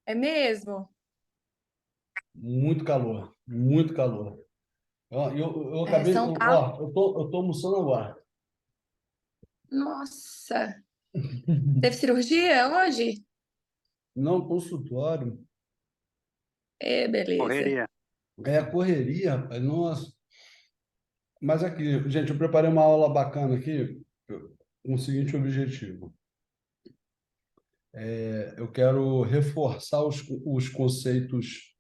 É mesmo? Muito calor, muito calor. Eu É, acabei, São Paulo. ó, eu tô almoçando agora. Nossa, teve cirurgia hoje? Não, consultório. É, beleza. Correria. É a correria, rapaz. Nossa. Mas aqui, gente, eu preparei uma aula bacana aqui com o seguinte objetivo. Eu quero reforçar os conceitos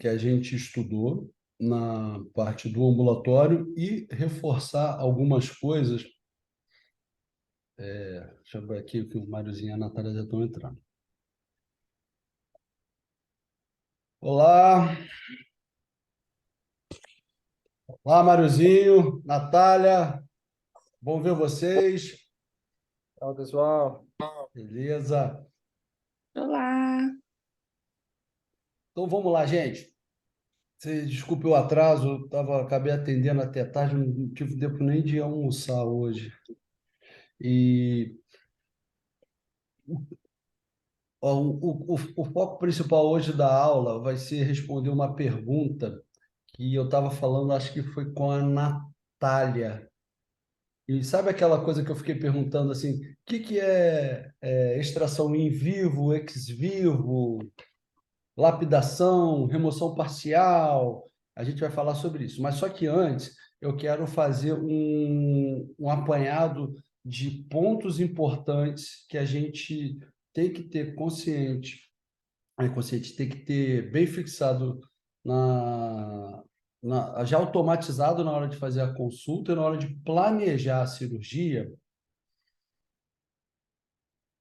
que a gente estudou na parte do ambulatório e reforçar algumas coisas. Deixa eu ver aqui que o Máriozinho e a Natália já estão entrando. Olá, olá, Máriozinho, Natália, bom ver vocês. Fala, pessoal. Beleza? Olá. Então vamos lá, gente. Desculpe o atraso, acabei atendendo até tarde, não tive tempo nem de almoçar hoje. E ó, o foco principal hoje da aula vai ser responder uma pergunta que eu estava falando, acho que foi com a Natália. E sabe aquela coisa que eu fiquei perguntando assim, o que é extração in vivo, ex vivo, lapidação, remoção parcial? A gente vai falar sobre isso. Mas só que antes eu quero fazer um apanhado de pontos importantes que a gente tem que ter consciente tem que ter bem fixado já automatizado na hora de fazer a consulta e na hora de planejar a cirurgia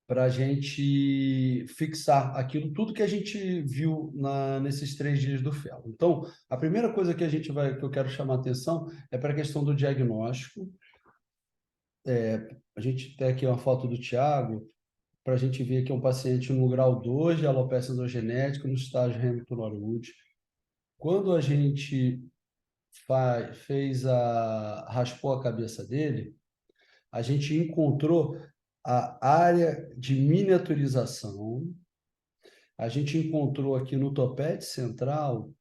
para a gente fixar aquilo, tudo que a gente viu nesses 3 dias do FEL. Então, a primeira coisa que eu quero chamar a atenção é para a questão do diagnóstico. A gente tem aqui uma foto do Tiago, para a gente ver que é um paciente no grau 2 de alopecia androgenética, no estágio Hamilton Norwood. Quando a gente raspou a cabeça dele, a gente encontrou a área de miniaturização, a gente encontrou aqui no topete central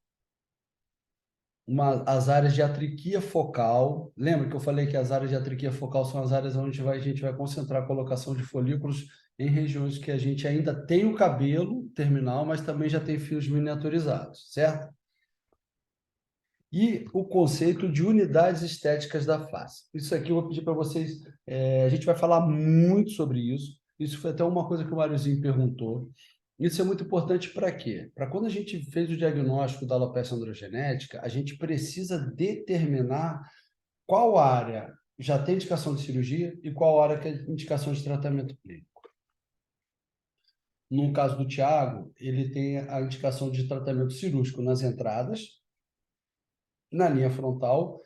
as áreas de atriquia focal. Lembra que eu falei que as áreas de atriquia focal são as áreas onde a gente vai concentrar a colocação de folículos em regiões que a gente ainda tem o cabelo terminal, mas também já tem fios miniaturizados, certo? E o conceito de unidades estéticas da face. Isso aqui eu vou pedir para vocês, a gente vai falar muito sobre isso. Isso foi até uma coisa que o Máriozinho perguntou. Isso é muito importante para quê? Para quando a gente fez o diagnóstico da alopecia androgenética, a gente precisa determinar qual área já tem indicação de cirurgia e qual área que é indicação de tratamento clínico. No caso do Tiago, ele tem a indicação de tratamento cirúrgico nas entradas, na linha frontal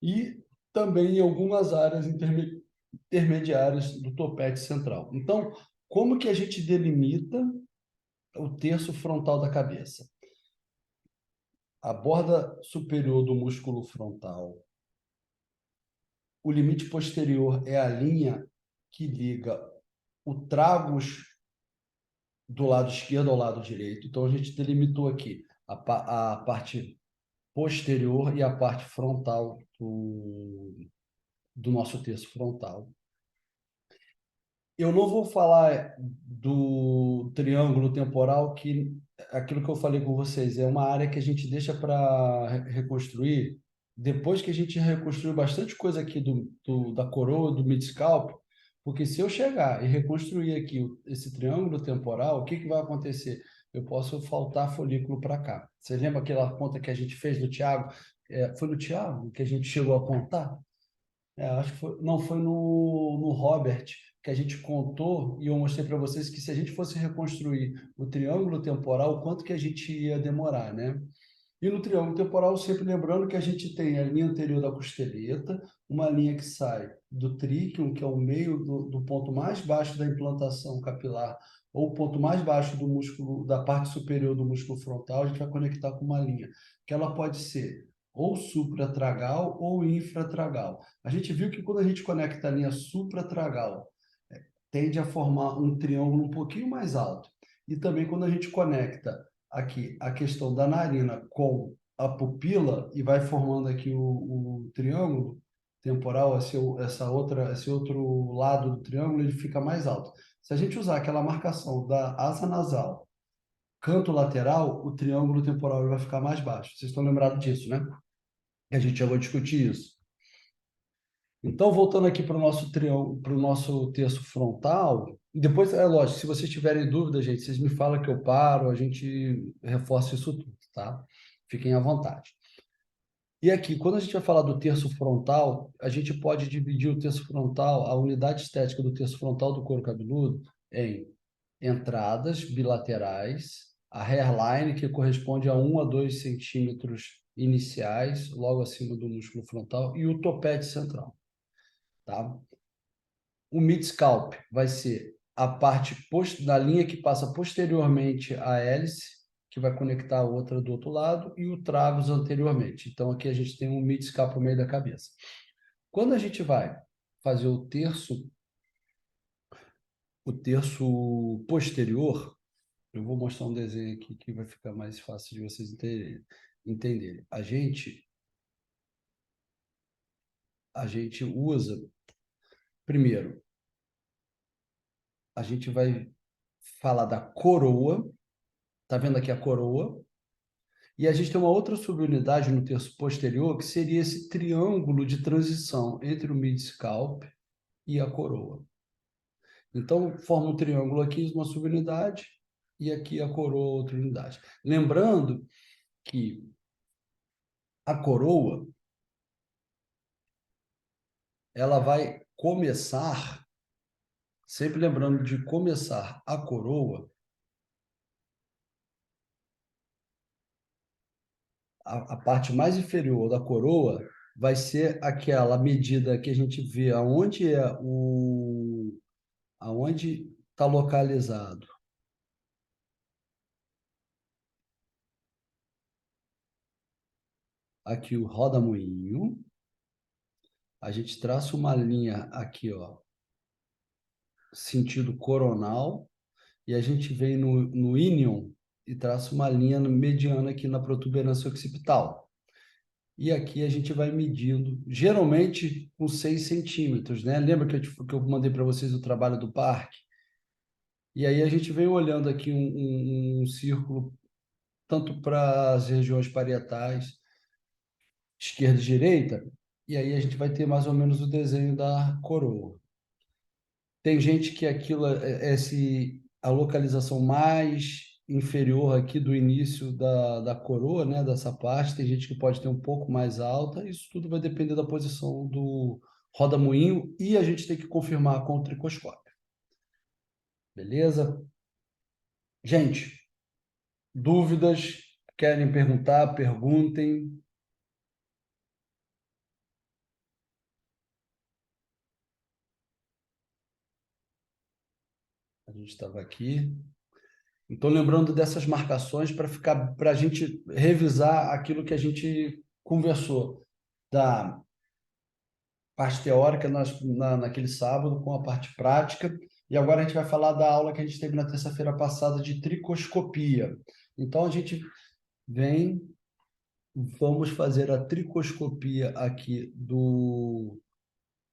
e também em algumas áreas intermediárias do topete central. Então, como que a gente delimita o terço frontal da cabeça? A borda superior do músculo frontal. O limite posterior é a linha que liga o tragus do lado esquerdo ao lado direito. Então, a gente delimitou aqui a parte posterior e a parte frontal do nosso terço frontal. Eu não vou falar do triângulo temporal, que aquilo que eu falei com vocês é uma área que a gente deixa para reconstruir. Depois que a gente reconstruiu bastante coisa aqui da coroa, do midscalp, porque se eu chegar e reconstruir aqui esse triângulo temporal, o que que vai acontecer? Eu posso faltar folículo para cá. Você lembra aquela conta que a gente fez do Tiago? Foi no Tiago que a gente chegou a contar? Acho que não foi no Robert que a gente contou e eu mostrei para vocês que se a gente fosse reconstruir o triângulo temporal, quanto que a gente ia demorar, né? E no triângulo temporal, sempre lembrando que a gente tem a linha anterior da costeleta, uma linha que sai do tríquium, que é o meio do ponto mais baixo da implantação capilar, ou o ponto mais baixo do músculo, da parte superior do músculo frontal, a gente vai conectar com uma linha, que ela pode ser ou supratragal ou infratragal. A gente viu que quando a gente conecta a linha supratragal tende a formar um triângulo um pouquinho mais alto. E também quando a gente conecta aqui a questão da narina com a pupila e vai formando aqui o triângulo temporal, esse outro lado do triângulo, ele fica mais alto. Se a gente usar aquela marcação da asa nasal, canto lateral, o triângulo temporal ele vai ficar mais baixo. Vocês estão lembrados disso, né? A gente já vai discutir isso. Então, voltando aqui para o nosso triângulo, para o nosso terço frontal, depois, é lógico, se vocês tiverem dúvida, gente, vocês me falam que eu paro, a gente reforça isso tudo, tá? Fiquem à vontade. E aqui, quando a gente vai falar do terço frontal, a gente pode dividir o terço frontal, a unidade estética do terço frontal do couro cabeludo, em entradas bilaterais, a hairline, que corresponde a 1 a 2 centímetros iniciais, logo acima do músculo frontal, e o topete central. Tá? O mid-scalp vai ser a parte da linha que passa posteriormente à hélice, que vai conectar a outra do outro lado, e o tragus anteriormente. Então, aqui a gente tem um mid-scalp no meio da cabeça. Quando a gente vai fazer o terço posterior, eu vou mostrar um desenho aqui que vai ficar mais fácil de vocês entenderem. A gente usa, primeiro, a gente vai falar da coroa. Tá vendo aqui a coroa? E a gente tem uma outra subunidade no terço posterior, que seria esse triângulo de transição entre o mid-scalp e a coroa. Então, forma um triângulo aqui, uma subunidade, e aqui a coroa, outra unidade. Lembrando que a coroa, ela vai começar, sempre lembrando de começar a coroa, a parte mais inferior da coroa vai ser aquela medida que a gente vê aonde está localizado aqui o roda-moinho. A gente traça uma linha aqui, ó, sentido coronal, e a gente vem no inion e traça uma linha mediana aqui na protuberância occipital. E aqui a gente vai medindo, geralmente com 6 centímetros, né? Lembra que eu mandei para vocês o trabalho do parque? E aí a gente vem olhando aqui um círculo, tanto para as regiões parietais, esquerda e direita, e aí a gente vai ter mais ou menos o desenho da coroa. Tem gente que aquilo a localização mais inferior aqui do início da coroa, né, dessa parte, tem gente que pode ter um pouco mais alta, isso tudo vai depender da posição do roda-moinho e a gente tem que confirmar com o tricoscópio. Beleza? Gente, dúvidas? Querem perguntar? Perguntem. A gente estava aqui. Então, lembrando dessas marcações para a gente revisar aquilo que a gente conversou da parte teórica naquele sábado com a parte prática. E agora a gente vai falar da aula que a gente teve na terça-feira passada de tricoscopia. Então, vamos fazer a tricoscopia aqui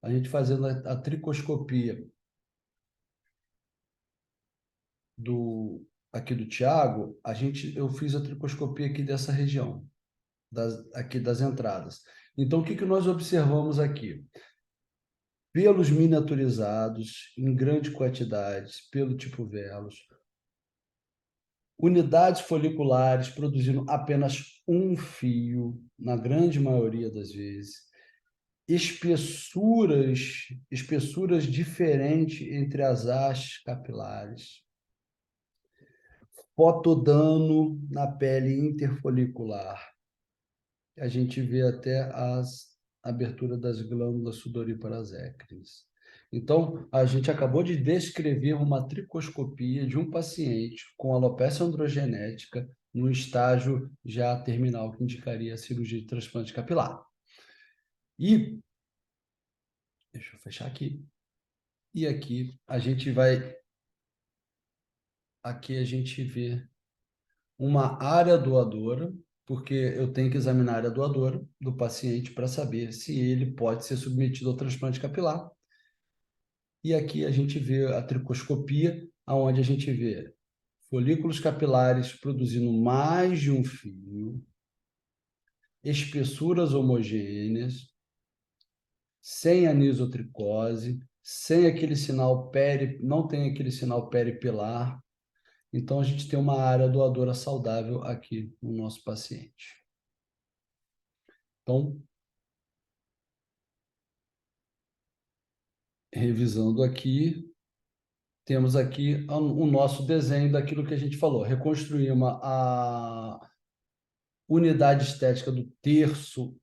a gente fazendo a tricoscopia aqui do Tiago, eu fiz a tricoscopia aqui dessa região, aqui das entradas. Então, o que que nós observamos aqui? Pelos miniaturizados, em grande quantidade, pelo tipo velos, unidades foliculares produzindo apenas um fio, na grande maioria das vezes, espessuras diferentes entre as hastes capilares, fotodano na pele interfolicular. A gente vê até a abertura das glândulas sudoríparas écrines. Então, a gente acabou de descrever uma tricoscopia de um paciente com alopecia androgenética no estágio já terminal, que indicaria a cirurgia de transplante capilar. E, deixa eu fechar aqui. E aqui a gente vê uma área doadora, porque eu tenho que examinar a área doadora do paciente para saber se ele pode ser submetido ao transplante capilar. E aqui a gente vê a tricoscopia, onde a gente vê folículos capilares produzindo mais de um fio, espessuras homogêneas, sem anisotricose, sem aquele sinal não tem aquele sinal peripilar. Então, a gente tem uma área doadora saudável aqui no nosso paciente. Então, revisando aqui, temos aqui o nosso desenho daquilo que a gente falou. Reconstruímos a unidade estética do terço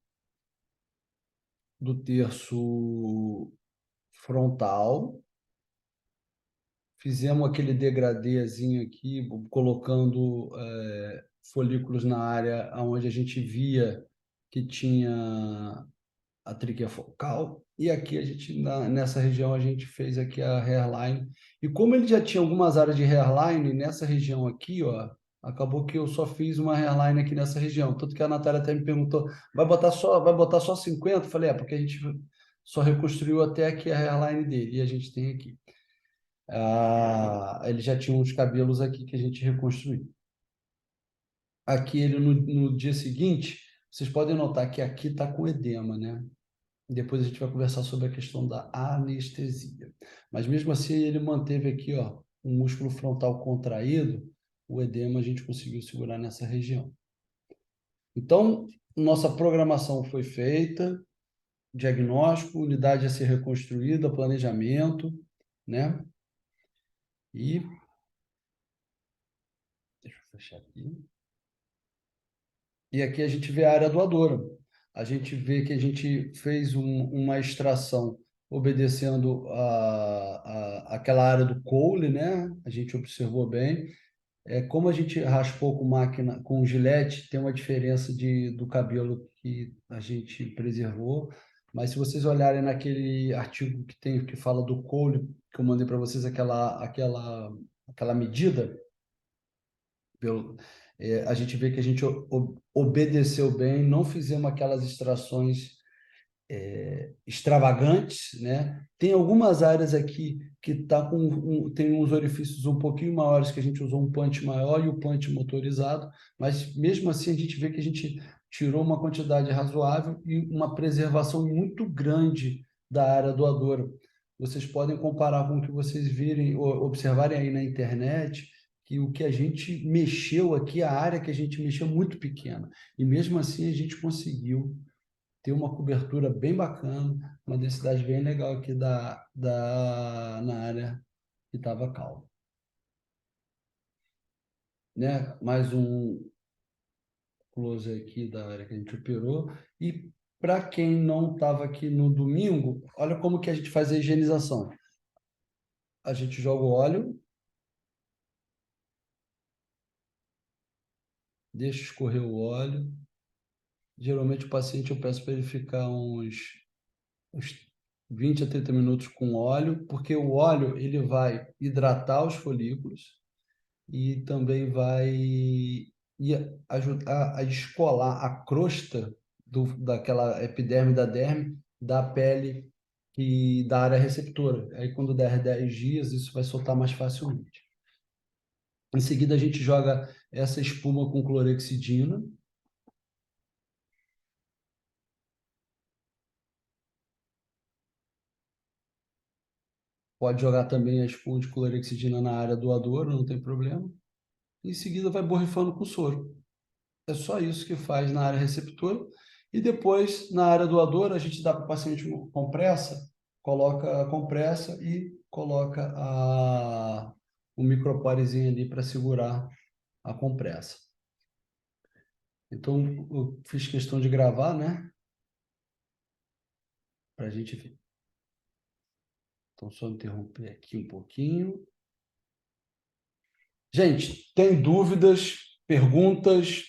frontal. Fizemos aquele degradêzinho aqui, colocando folículos na área onde a gente via que tinha a tríquea focal. E aqui nessa região a gente fez aqui a hairline. E como ele já tinha algumas áreas de hairline nessa região aqui, ó, acabou que eu só fiz uma hairline aqui nessa região. Tanto que a Natália até me perguntou, vai botar só 50? Eu falei, porque a gente só reconstruiu até aqui a hairline dele. E a gente tem aqui. Ele já tinha uns cabelos aqui que a gente reconstruiu. Aqui ele no dia seguinte, vocês podem notar que aqui está com edema, né? Depois a gente vai conversar sobre a questão da anestesia. Mas mesmo assim ele manteve aqui, ó, o músculo frontal contraído, o edema a gente conseguiu segurar nessa região. Então, nossa programação foi feita, diagnóstico, unidade a ser reconstruída, planejamento, né? E deixa eu fechar aqui. E aqui a gente vê a área doadora. A gente vê que a gente fez uma extração obedecendo aquela área do Cole, né? A gente observou bem. Como a gente raspou com máquina, com gilete, tem uma diferença do cabelo que a gente preservou. Mas se vocês olharem naquele artigo que fala do Cole, que eu mandei para vocês, aquela medida, a gente vê que a gente obedeceu bem, não fizemos aquelas extrações extravagantes, né? Tem algumas áreas aqui que tem uns orifícios um pouquinho maiores que a gente usou um punch maior e o punch motorizado, mas mesmo assim a gente vê que a gente tirou uma quantidade razoável e uma preservação muito grande da área doadora. Vocês podem comparar com o que vocês virem ou observarem aí na internet, que o que a gente mexeu aqui, a área que a gente mexeu é muito pequena. E mesmo assim a gente conseguiu ter uma cobertura bem bacana, uma densidade bem legal aqui na área que estava calma. Né? Mais um close aqui da área que a gente operou. E para quem não estava aqui no domingo, olha como que a gente faz a higienização. A gente joga o óleo, deixa escorrer o óleo. Geralmente o paciente eu peço para ele ficar uns 20 a 30 minutos com óleo, porque o óleo ele vai hidratar os folículos e também vai ajudar a descolar a crosta daquela epiderme da derme da pele e da área receptora. Aí, quando der 10 dias, isso vai soltar mais facilmente. Em seguida, a gente joga essa espuma com clorexidina. Pode jogar também a espuma de clorexidina na área doadora, não tem problema. Em seguida, vai borrifando com soro. É só isso que faz na área receptora. E depois, na área doadora, a gente dá para o paciente compressa, coloca a compressa e coloca o microporezinho ali para segurar a compressa. Então, eu fiz questão de gravar, né? Para a gente ver. Então, só interromper aqui um pouquinho. Gente, tem dúvidas, perguntas?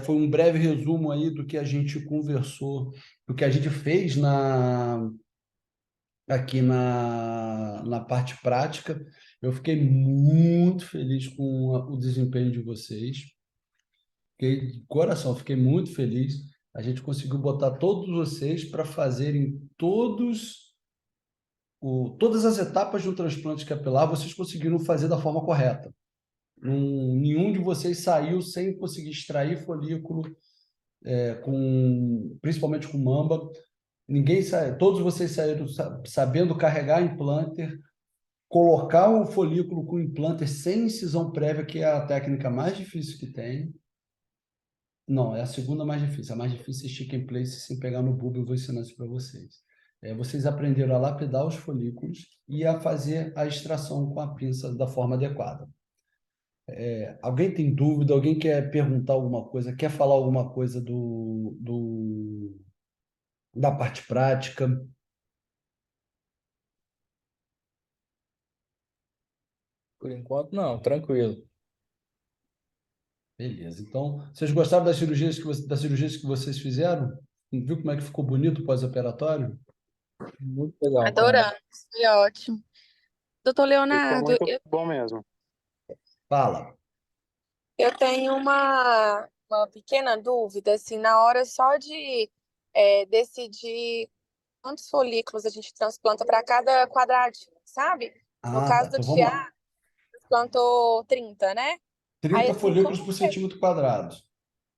Foi um breve resumo aí do que a gente conversou, do que a gente fez aqui na parte prática. Eu fiquei muito feliz com o desempenho de vocês. Fiquei de coração, fiquei muito feliz. A gente conseguiu botar todos vocês para fazerem todas as etapas de um transplante capilar, vocês conseguiram fazer da forma correta. Nenhum de vocês saiu sem conseguir extrair folículo, principalmente com mamba. Ninguém sai, todos vocês saíram sabendo carregar implanter, colocar o folículo com implanter sem incisão prévia, que é a técnica mais difícil que tem. Não, é a segunda mais difícil. A mais difícil é stick and place sem pegar no bulbo. Eu vou ensinar isso para vocês. Vocês aprenderam a lapidar os folículos e a fazer a extração com a pinça da forma adequada. Alguém tem dúvida? Alguém quer perguntar alguma coisa? Quer falar alguma coisa da parte prática? Por enquanto, não, tranquilo. Beleza. Então, vocês gostaram das cirurgias que vocês fizeram? Viu como é que ficou bonito o pós-operatório? Muito legal, cara. Adorando, foi ótimo. Doutor Ficou Leonardo, muito bom mesmo. Fala. eu tenho uma pequena dúvida, assim, na hora só de decidir quantos folículos a gente transplanta para cada quadradinho, sabe? No Ah, tá. caso do Então vamos Tiago, lá. plantou 30, né? Aí, 30 assim, como folículos por centímetro quadrado.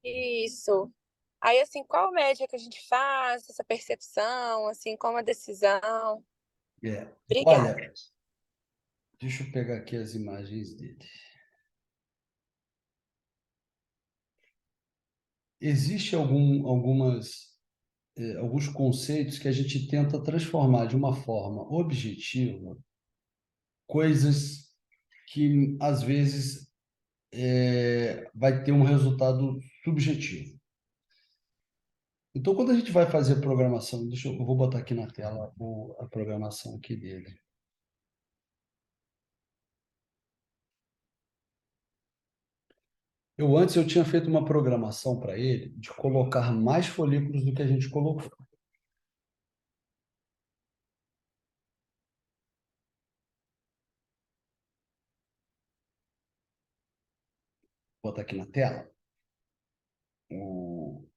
isso? Aí, assim, qual média que a gente faz, essa percepção, assim, como a decisão? Olha, Obrigada. deixa eu pegar aqui as imagens dele. Existe alguns conceitos que a gente tenta transformar de uma forma objetiva, coisas que às vezes vai ter um resultado subjetivo. Então, quando a gente vai fazer a programação, eu vou botar aqui na tela a programação aqui dele. Antes eu tinha feito uma programação para ele de colocar mais folículos do que a gente colocou. Vou botar aqui na tela. Vou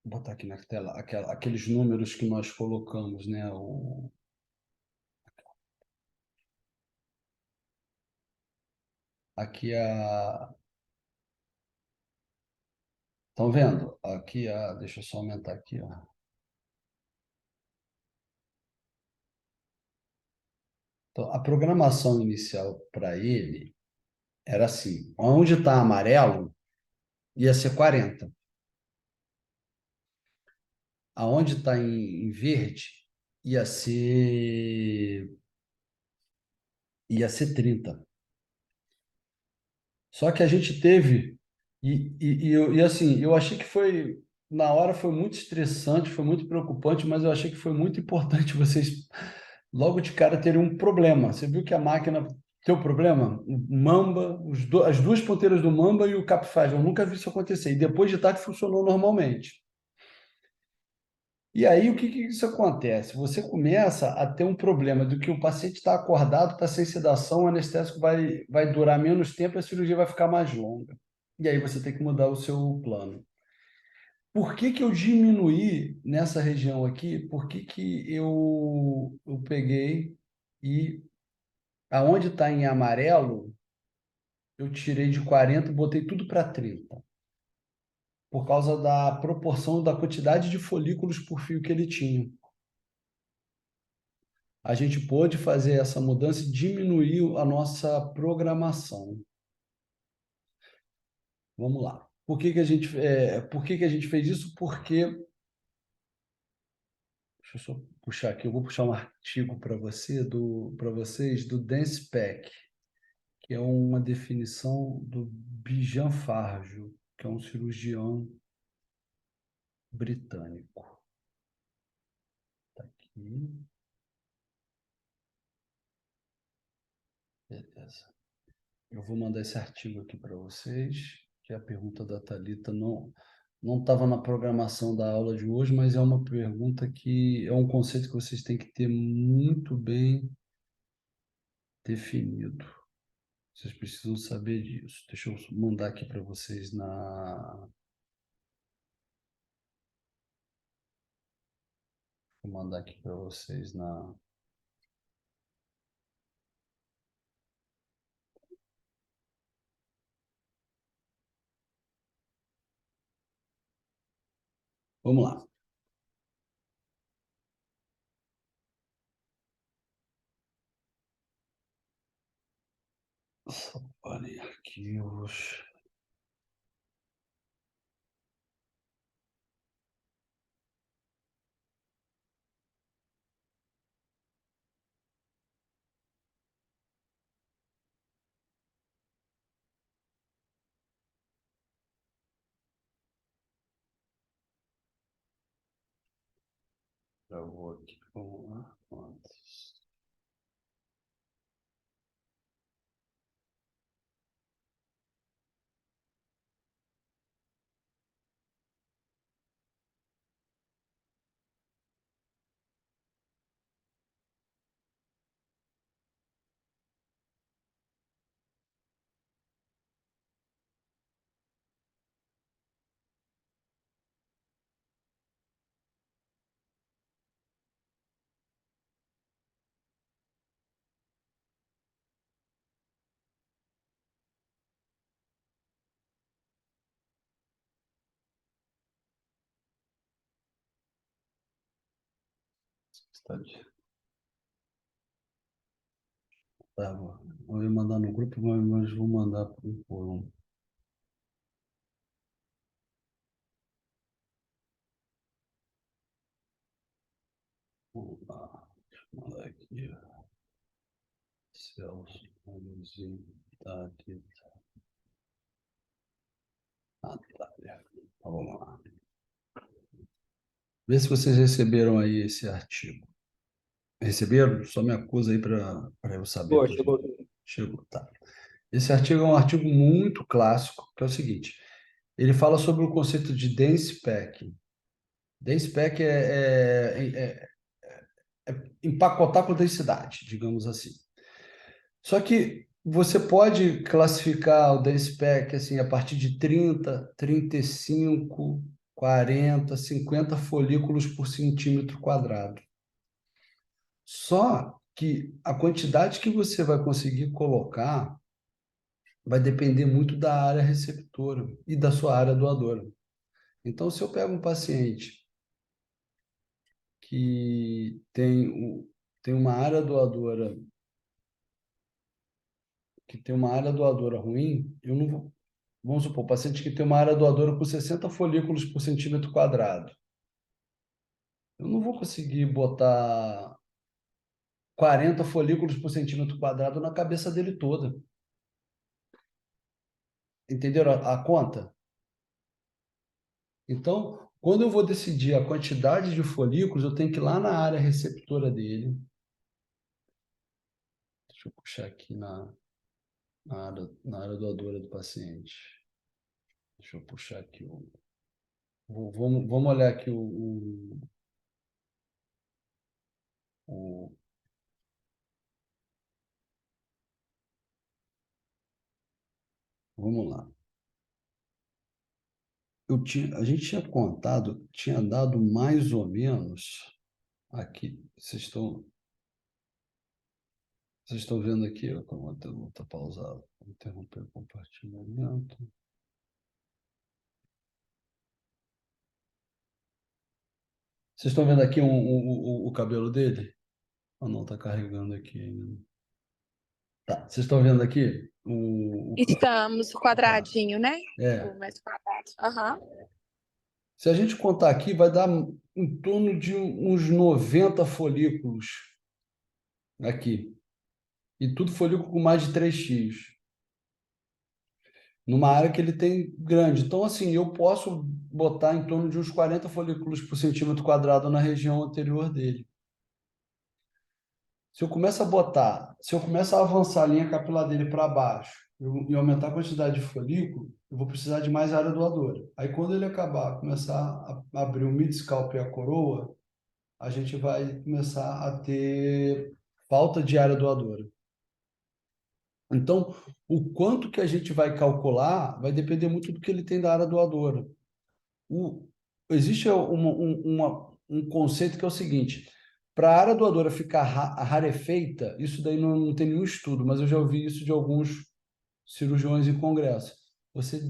botar aqui na tela aqueles números que nós colocamos, né? Aqui estão vendo? Deixa eu só aumentar aqui, ó. Então, a programação inicial para ele era assim: onde está amarelo ia ser 40. Aonde está em verde ia ser 30. Só que a gente teve assim, eu achei que na hora foi muito estressante, foi muito preocupante, mas eu achei que foi muito importante vocês logo de cara terem um problema. Você viu que a máquina teve problema? O Mamba, as duas ponteiras do Mamba e o Capfaz. Eu nunca vi isso acontecer. E depois de tarde funcionou normalmente. E aí, o que isso acontece? Você começa a ter um problema do que o paciente está acordado, está sem sedação, o anestésico vai durar menos tempo, a cirurgia vai ficar mais longa. E aí você tem que mudar o seu plano. Por que que eu diminuí nessa região aqui? Por que que eu peguei e aonde está em amarelo, eu tirei de 40 e botei tudo para 30, por causa da proporção da quantidade de folículos por fio que ele tinha. A gente pôde fazer essa mudança e diminuir a nossa programação. Vamos lá. Por que que a gente fez isso? Porque, deixa eu só puxar aqui, eu vou puxar um artigo para vocês do DancePack, que é uma definição do Bijan Farjo, que é um cirurgião britânico. Tá aqui. Beleza. Eu vou mandar esse artigo aqui para vocês, que é a pergunta da Thalita. Não, não estava na programação da aula de hoje, mas é uma pergunta que é um conceito que vocês têm que ter muito bem definido. Vocês precisam saber disso. Deixa eu mandar aqui para vocês na. Vou mandar aqui para vocês na. Vamos lá. Salvar em arquivos. Travou aqui. Vamos lá. Quantos? Está de... Tá, vou mandar no grupo, mas vou mandar por um. Vamos lá. Deixa eu mandar aqui. Celso, Manuzinho, tá aqui. Natália. Então, vamos lá. Vê se vocês receberam aí esse artigo. Receberam? Só me acusa aí para eu saber. Pô, chegou. Chegou, tá. Esse artigo é um artigo muito clássico, que é o seguinte: ele fala sobre o conceito de dense packing. Dense packing é empacotar com densidade, digamos assim. Só que você pode classificar o dense pack assim, a partir de 30, 35, 40, 50 folículos por centímetro quadrado. Só que a quantidade que você vai conseguir colocar vai depender muito da área receptora e da sua área doadora. Então, se eu pego um paciente que tem uma área doadora ruim, eu não vou, vamos supor, paciente que tem uma área doadora com 60 folículos por centímetro quadrado. Eu não vou conseguir botar 40 folículos por centímetro quadrado na cabeça dele toda. Entenderam a conta? Então, quando eu vou decidir a quantidade de folículos, eu tenho que ir lá na área receptora dele. Deixa eu puxar aqui na área doadora do paciente. Deixa eu puxar aqui vamos olhar aqui o- vamos lá. A gente tinha contado, tinha dado mais ou menos aqui. Vocês estão vendo aqui, ó, como está pausado. Vou interromper o compartilhamento. Vocês estão vendo aqui o cabelo dele? Ou não, está carregando aqui ainda. Tá, vocês estão vendo aqui? Estamos, o quadradinho, né? É. O mais quadrado. Aham. Se a gente contar aqui, vai dar em torno de uns 90 folículos aqui. E tudo folículo com mais de 3x. Numa área que ele tem grande. Então, assim, eu posso botar em torno de uns 40 folículos por centímetro quadrado na região anterior dele. Se eu começo a avançar a linha capilar dele para baixo e aumentar a quantidade de folículo, eu vou precisar de mais área doadora. Aí, quando ele acabar, começar a abrir o mid-scalp e a coroa, a gente vai começar a ter falta de área doadora. Então, o quanto que a gente vai calcular vai depender muito do que ele tem da área doadora. O, existe um conceito que é o seguinte: para a área doadora ficar rarefeita, isso daí não tem nenhum estudo, mas eu já ouvi isso de alguns cirurgiões em congresso. Você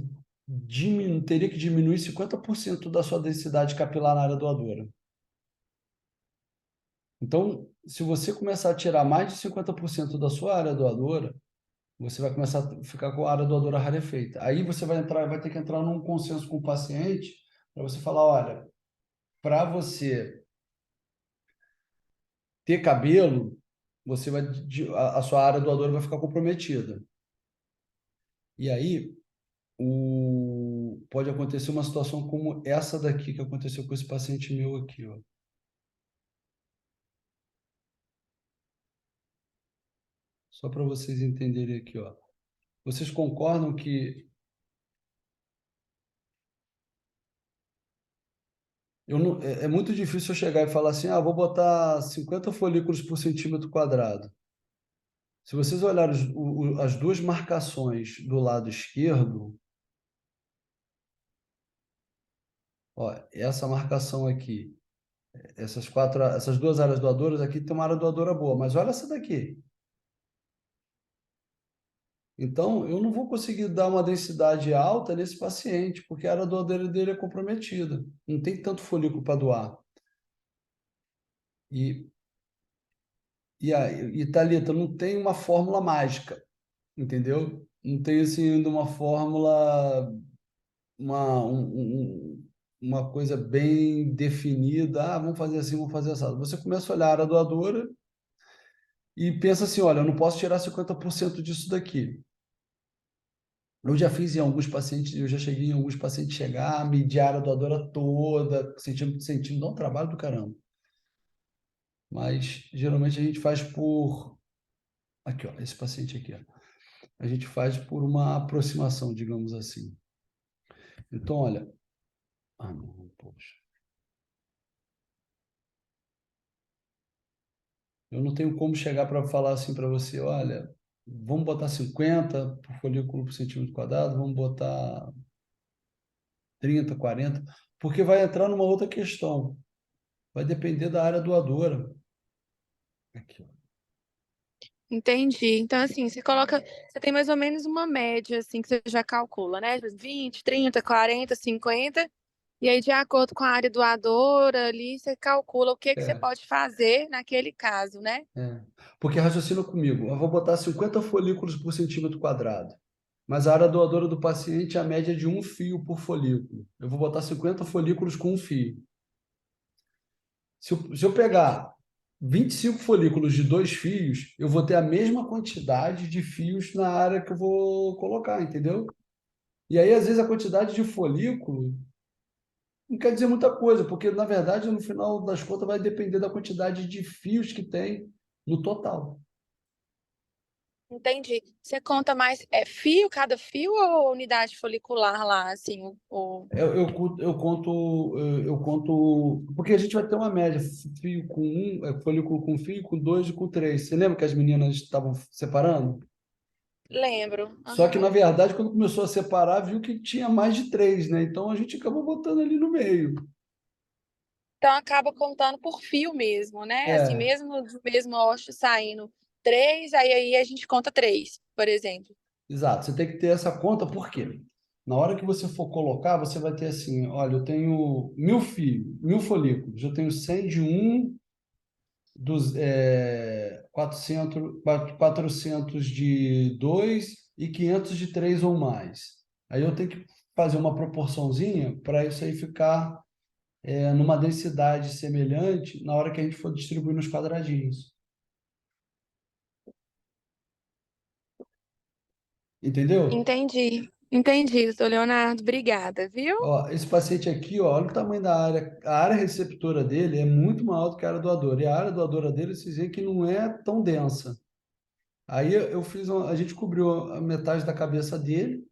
teria que diminuir 50% da sua densidade capilar na área doadora. Então, se você começar a tirar mais de 50% da sua área doadora, você vai começar a ficar com a área doadora rarefeita. Aí você vai ter que entrar num consenso com o paciente para você falar, olha, para você ter cabelo, você vai a sua área doadora vai ficar comprometida. E aí pode acontecer uma situação como essa daqui que aconteceu com esse paciente meu aqui, ó. Só para vocês entenderem aqui, ó. Vocês concordam que é muito difícil eu chegar e falar assim, vou botar 50 folículos por centímetro quadrado. Se vocês olharem as duas marcações do lado esquerdo, ó, essa marcação aqui, essas duas áreas doadoras aqui tem uma área doadora boa, mas olha essa daqui. Então, eu não vou conseguir dar uma densidade alta nesse paciente, porque a área doadora dele é comprometida. Não tem tanto folículo para doar. E, Thalita, não tem uma fórmula mágica, entendeu? Não tem assim uma fórmula, uma coisa bem definida. Vamos fazer assim, vamos fazer assim. Você começa a olhar a área doadora e pensa assim, olha, eu não posso tirar 50% disso daqui. Eu já fiz em alguns pacientes, eu já cheguei em alguns pacientes chegar, medir a área doadora toda, sentindo, dá um trabalho do caramba. Mas geralmente a gente faz por. Aqui, ó, esse paciente aqui, ó. A gente faz por uma aproximação, digamos assim. Então, olha. Não, poxa. Eu não tenho como chegar para falar assim para você, olha, vamos botar 50 por folículo por centímetro quadrado, vamos botar 30, 40, porque vai entrar numa outra questão. Vai depender da área doadora. Aqui, ó. Entendi. Então, assim, você tem mais ou menos uma média, assim, que você já calcula, né? 20, 30, 40, 50. E aí, de acordo com a área doadora, ali, você calcula o que que você É, pode fazer naquele caso, né? é. Porque raciocina comigo, eu vou botar 50 folículos por centímetro quadrado, mas a área doadora do paciente é a média de um fio por folículo. Eu vou botar 50 folículos com um fio. Se eu Entendi. pegar 25 folículos de dois fios, eu vou ter a mesma quantidade de fios na área que eu vou colocar, entendeu? E aí, às vezes, a quantidade de folículo não quer dizer muita coisa, porque, na verdade, no final das contas, vai depender da quantidade de fios que tem no total. Entendi. Você conta mais, fio, cada fio ou unidade folicular lá, assim, Eu conto, porque a gente vai ter uma média, fio com um, folículo com fio, com dois e com três. Você lembra que as meninas estavam separando? Lembro. Só que, na Aham. verdade, quando começou a separar, viu que tinha mais de três, né? Então a gente acabou botando ali no meio. Então acaba contando por fio mesmo, né? Assim, É, mesmo do mesmo hoste saindo três, aí a gente conta três, por exemplo. exato. Você tem que ter essa conta, por quê? Na hora que você for colocar, você vai ter assim, olha, eu tenho 1.000 fios, 1.000 folículos, eu tenho 100 de um, 400 de dois e 500 de três ou mais. Aí eu tenho que fazer uma proporçãozinha para isso aí ficar numa densidade semelhante na hora que a gente for distribuir nos quadradinhos. Entendeu? Entendi. Entendi, doutor Leonardo. Obrigada, viu? Ó, esse paciente aqui, ó, olha o tamanho da área. A área receptora dele é muito maior do que a área doadora. E a área doadora dele, vocês veem que não é tão densa. Aí a gente cobriu a metade da cabeça dele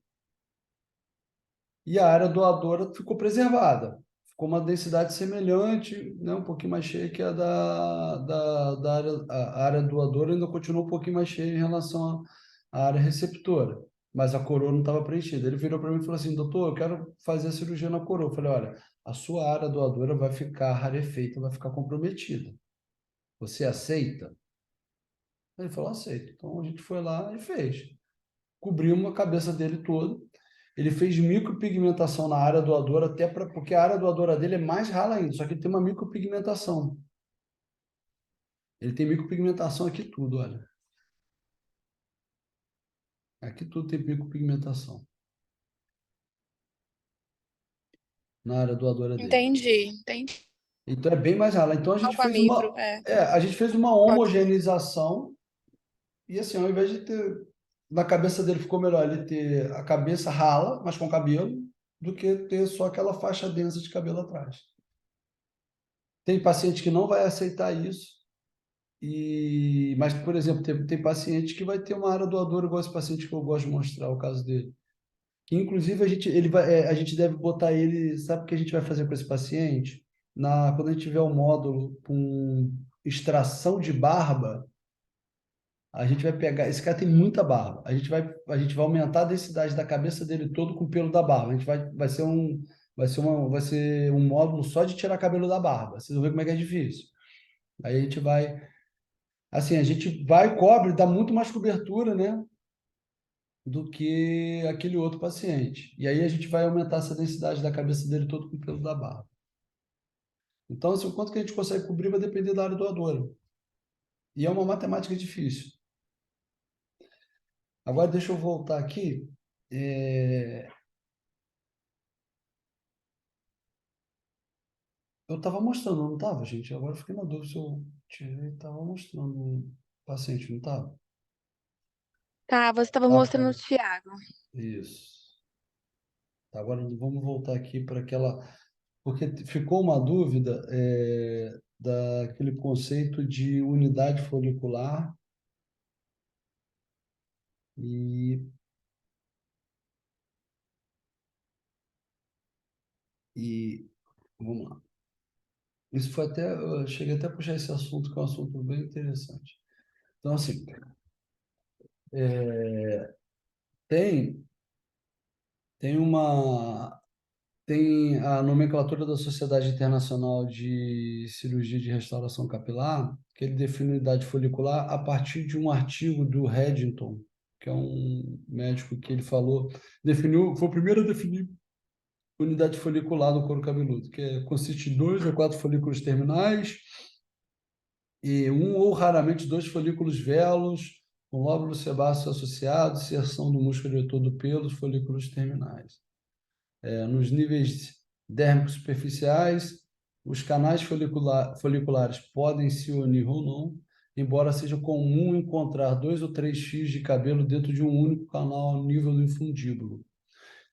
e a área doadora ficou preservada. Ficou uma densidade semelhante, né, um pouquinho mais cheia que a da área, a área doadora ainda continuou um pouquinho mais cheia em relação à área receptora, mas a coroa não estava preenchida. Ele virou para mim e falou assim, doutor, eu quero fazer a cirurgia na coroa. Eu falei, olha, a sua área doadora vai ficar rarefeita, vai ficar comprometida. Você aceita? Ele falou, aceito. Então a gente foi lá e fez. Cobrimos a cabeça dele toda. Ele fez micropigmentação na área doadora, até porque a área doadora dele é mais rala ainda, só que ele tem uma micropigmentação. Ele tem micropigmentação aqui tudo, olha. Aqui tudo tem micropigmentação na área doadora dele. Entendi. Então é bem mais rala. Então Alpamivro, a gente fez uma pode ser. homogeneização e assim, ao invés de ter na cabeça dele ficou melhor ele ter a cabeça rala, mas com cabelo, do que ter só aquela faixa densa de cabelo atrás. Tem paciente que não vai aceitar isso. Mas, por exemplo, tem paciente que vai ter uma área doadora, igual esse paciente que eu gosto de mostrar o caso dele. Que, inclusive, a gente deve botar ele. Sabe o que a gente vai fazer com esse paciente? Quando a gente tiver o módulo com extração de barba, a gente vai pegar. Esse cara tem muita barba. A gente vai aumentar a densidade da cabeça dele todo com o pelo da barba. Vai ser um módulo só de tirar cabelo da barba. Vocês vão ver como é que é difícil. Aí a gente vai. Assim, a gente vai, cobre, dá muito mais cobertura, né, do que aquele outro paciente. E aí a gente vai aumentar essa densidade da cabeça dele todo com o pelo da barba. Então, assim, o quanto que a gente consegue cobrir vai depender da área doadora. E é uma matemática difícil. Agora, deixa eu voltar aqui. É, Eu estava mostrando, não estava, gente? Agora eu fiquei na dúvida se eu tirei, estava mostrando o paciente, não estava? Tá, você estava Tá, mostrando o Thiago. isso. Tá, agora vamos voltar aqui para aquela. Porque ficou uma dúvida daquele conceito de unidade folicular e, e vamos lá. Isso foi até, eu cheguei até a puxar esse assunto, que é um assunto bem interessante. Então, assim, tem, tem uma, tem a nomenclatura da Sociedade Internacional de Cirurgia de Restauração Capilar, que ele define unidade folicular a partir de um artigo do Reddington, que é um médico que ele falou, foi o primeiro a definir unidade folicular do couro cabeludo, consiste de 2 a 4 folículos terminais e um ou raramente 2 folículos velos, com lóbulos sebáceos associados, inserção do músculo eretor do pelo, os folículos terminais. Nos níveis dérmicos superficiais, os canais foliculares podem se unir ou não, embora seja comum encontrar 2 ou 3 fios de cabelo dentro de um único canal ao nível do infundíbulo.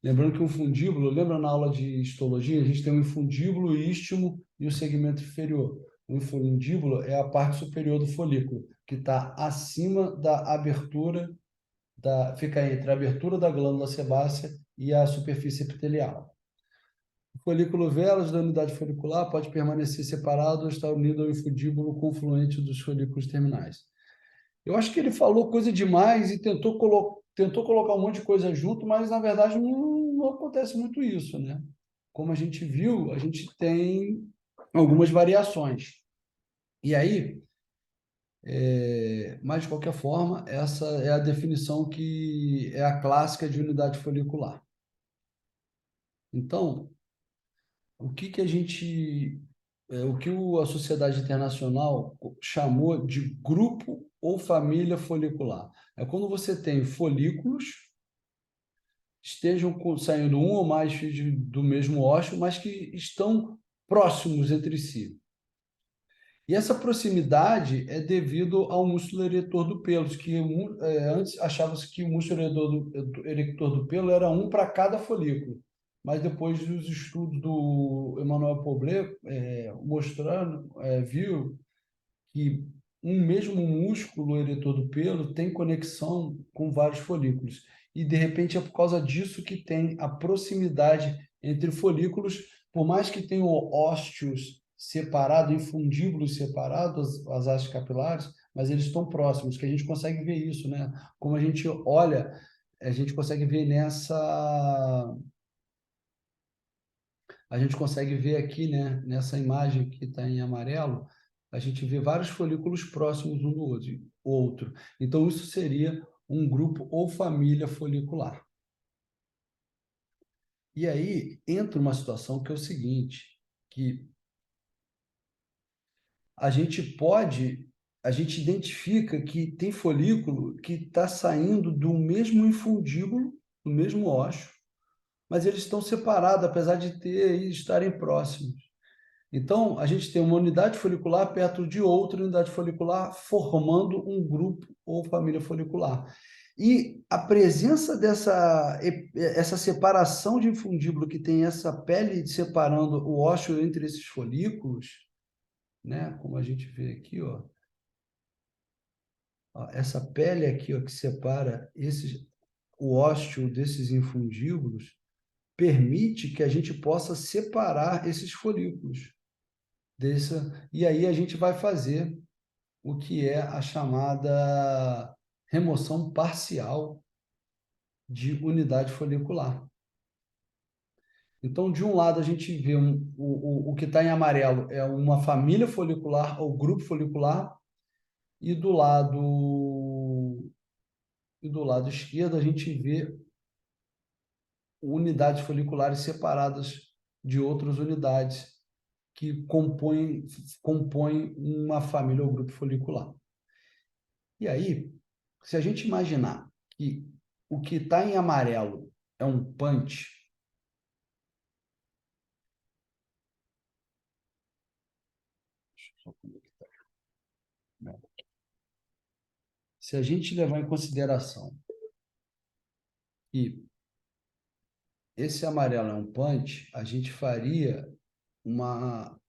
Lembrando que um fundíbulo, lembra na aula de histologia, a gente tem um infundíbulo, o istmo e o segmento inferior. O infundíbulo é a parte superior do folículo, que está acima da abertura, fica entre a abertura da glândula sebácea e a superfície epitelial. O folículo velos da unidade folicular pode permanecer separado ou estar unido ao infundíbulo confluente dos folículos terminais. Eu acho que ele falou coisa demais e tentou colocar um monte de coisa junto, mas na verdade não acontece muito isso, né? Como a gente viu, a gente tem algumas variações. E aí, mas de qualquer forma, essa é a definição que é a clássica de unidade folicular. Então, o que a Sociedade Internacional chamou de grupo ou família folicular? É quando você tem folículos estejam saindo um ou mais fios do mesmo ósseo, mas que estão próximos entre si. E essa proximidade é devido ao músculo eretor do pelo, que antes achava-se que o músculo eretor do pelo era um para cada folículo, mas depois dos estudos do Emmanuel Poblet, viu que um mesmo músculo eretor do pelo tem conexão com vários folículos. e de repente é por causa disso que tem a proximidade entre folículos, por mais que tenham ósteos separados, infundíbulos separados, as hastes capilares, mas eles estão próximos, que a gente consegue ver isso, né? Como a gente olha, a gente consegue ver a gente consegue ver aqui, né, nessa imagem que está em amarelo, a gente vê vários folículos próximos um do outro. Então, isso seria um grupo ou família folicular. E aí entra uma situação que é o seguinte, que a gente identifica que tem folículo que está saindo do mesmo infundíbulo, do mesmo ósseo, mas eles estão separados, apesar de estarem próximos. Então, a gente tem uma unidade folicular perto de outra unidade folicular, formando um grupo ou família folicular. E a presença essa separação de infundíbulo, que tem essa pele separando o ósseo entre esses folículos, né? Como a gente vê aqui, ó. Ó, essa pele aqui, ó, que separa o ósseo desses infundíbulos, permite que a gente possa separar esses folículos. E aí a gente vai fazer o que é a chamada remoção parcial de unidade folicular. Então, de um lado, a gente vê o que está em amarelo é uma família folicular ou grupo folicular, e do lado esquerdo a gente vê unidades foliculares separadas de outras unidades que compõem uma família ou grupo folicular. E aí, se a gente imaginar que o que está em amarelo é um punch, se a gente levar em consideração que esse amarelo é um punch, a gente faria uma,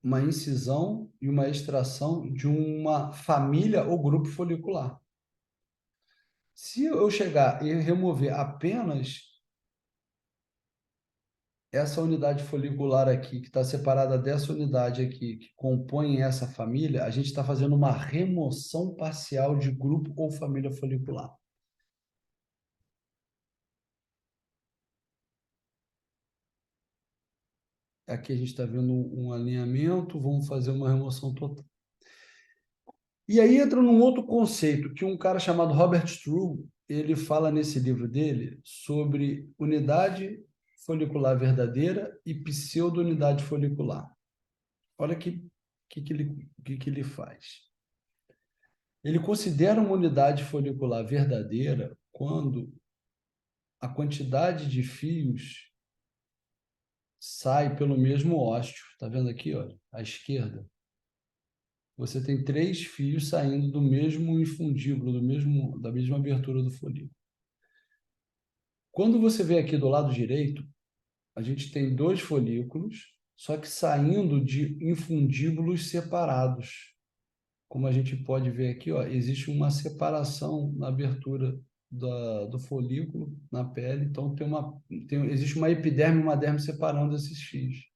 uma incisão e uma extração de uma família ou grupo folicular. Se eu chegar e remover apenas essa unidade folicular aqui, que está separada dessa unidade aqui, que compõe essa família, a gente está fazendo uma remoção parcial de grupo ou família folicular. Aqui a gente está vendo um alinhamento, vamos fazer uma remoção total. E aí entra num outro conceito que um cara chamado Robert Struve, ele fala nesse livro dele sobre unidade folicular verdadeira e pseudo-unidade folicular. Olha que ele faz. Ele considera uma unidade folicular verdadeira quando a quantidade de fios sai pelo mesmo ósseo. Está vendo aqui, ó, à esquerda? Você tem 3 fios saindo do mesmo infundíbulo, da mesma abertura do folículo. Quando você vê aqui do lado direito, a gente tem 2 folículos, só que saindo de infundíbulos separados. Como a gente pode ver aqui, ó, existe uma separação na abertura do folículo, na pele, então existe uma epiderme e uma derme separando esses fios.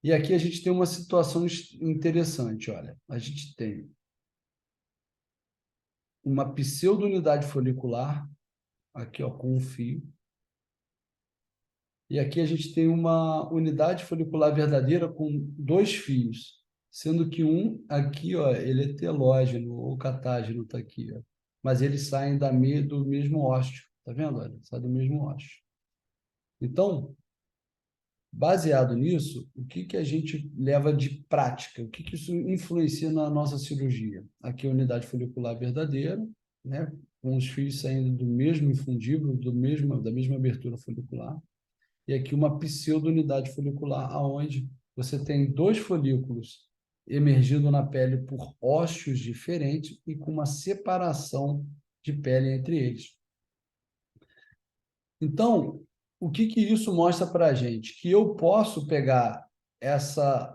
E aqui a gente tem uma situação interessante, olha, a gente tem uma pseudo-unidade folicular, aqui ó, com um fio, e aqui a gente tem uma unidade folicular verdadeira com 2 fios, sendo que um aqui, ó, ele é telógeno ou catágeno, está aqui, ó, mas eles saem do mesmo ósseo, tá vendo? Olha, sai do mesmo ósseo. Então, baseado nisso, o que a gente leva de prática? O que isso influencia na nossa cirurgia? Aqui a unidade folicular verdadeira, né, com os fios saindo do mesmo infundíbulo, da mesma abertura folicular, e aqui uma pseudo-unidade folicular, aonde você tem 2 folículos emergindo na pele por ósseos diferentes e com uma separação de pele entre eles. Então, o que isso mostra para a gente? Que eu posso pegar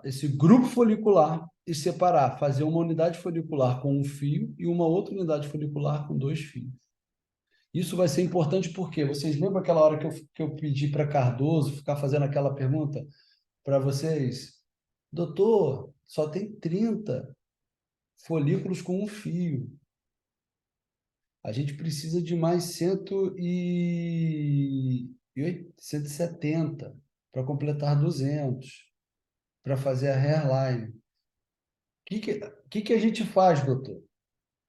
esse grupo folicular e separar, fazer uma unidade folicular com um fio e uma outra unidade folicular com 2 fios. Isso vai ser importante porque vocês lembram aquela hora que eu pedi para Cardoso ficar fazendo aquela pergunta para vocês? Doutor, só tem 30 folículos com um fio. A gente precisa de mais 170 para completar 200, para fazer a hairline. O que a gente faz, doutor?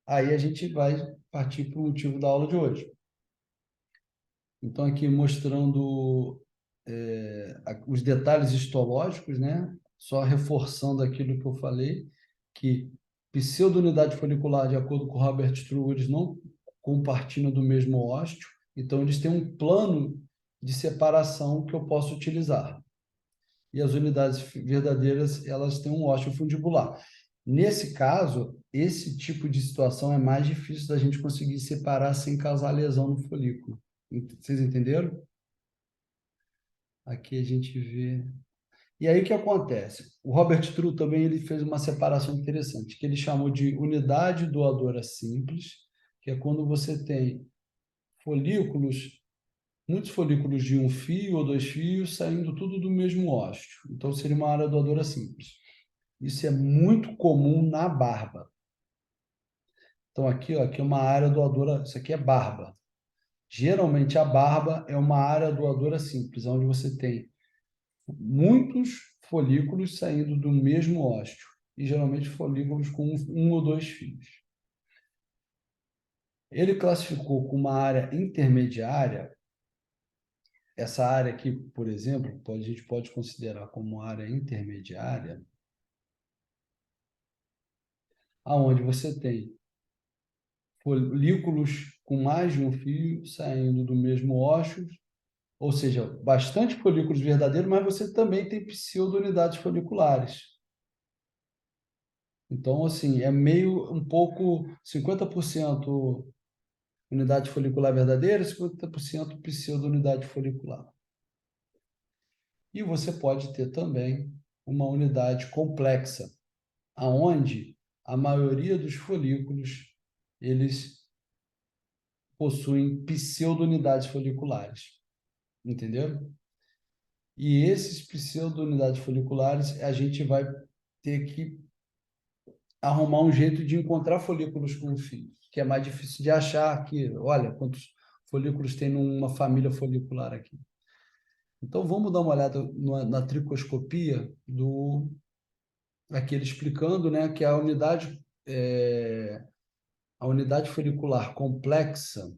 Aí a gente vai partir para o motivo da aula de hoje. Então, aqui mostrando os detalhes histológicos, né? Só reforçando aquilo que eu falei, que pseudo-unidade folicular, de acordo com o Robert True, eles não compartilham do mesmo ósteo, então eles têm um plano de separação que eu posso utilizar. E as unidades verdadeiras, elas têm um ósteo fundibular. Nesse caso, esse tipo de situação é mais difícil da gente conseguir separar sem causar lesão no folículo. Vocês entenderam? Aqui a gente vê. E aí o que acontece? O Robert True também ele fez uma separação interessante, que ele chamou de unidade doadora simples, que é quando você tem folículos, muitos folículos de um fio ou dois fios saindo tudo do mesmo ósteo. Então seria uma área doadora simples. Isso é muito comum na barba. Então aqui, ó, aqui é uma área doadora, isso aqui é barba. Geralmente a barba é uma área doadora simples, onde você tem muitos folículos saindo do mesmo ósteo, e geralmente folículos com um ou dois fios. Ele classificou como uma área intermediária, essa área aqui, por exemplo, a gente pode considerar como área intermediária, aonde você tem folículos com mais de um fio saindo do mesmo ósseo, ou seja, bastante folículos verdadeiros, mas você também tem pseudo-unidades foliculares. Então, assim, é meio um pouco 50% unidade folicular verdadeira, 50% pseudo-unidade folicular. E você pode ter também uma unidade complexa, aonde a maioria dos folículos eles possuem pseudo-unidades foliculares, entendeu? E esses pseudo-unidades foliculares a gente vai ter que arrumar um jeito de encontrar folículos com fio, que é mais difícil de achar aqui. Olha quantos folículos tem numa família folicular aqui. Então vamos dar uma olhada na tricoscopia do aqui ele explicando, né, que a unidade folicular complexa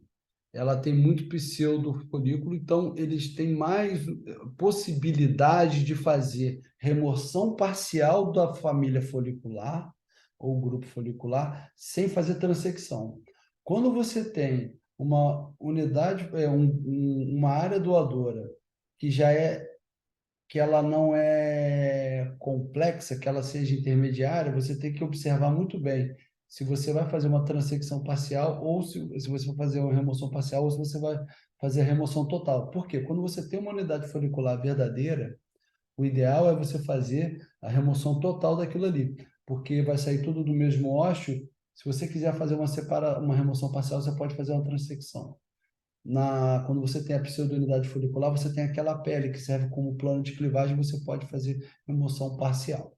ela tem muito pseudofolículo, então eles têm mais possibilidade de fazer remoção parcial da família folicular ou grupo folicular sem fazer transecção. Quando você tem uma unidade, uma área doadora que já é que ela não é complexa, que ela seja intermediária, você tem que observar muito bem se você vai fazer uma transecção parcial ou se você vai fazer uma remoção parcial ou se você vai fazer a remoção total. Por quê? Quando você tem uma unidade folicular verdadeira, o ideal é você fazer a remoção total daquilo ali, porque vai sair tudo do mesmo ósseo. Se você quiser fazer uma remoção parcial, você pode fazer uma transecção. Quando você tem a pseudounidade folicular, você tem aquela pele que serve como plano de clivagem, você pode fazer remoção parcial.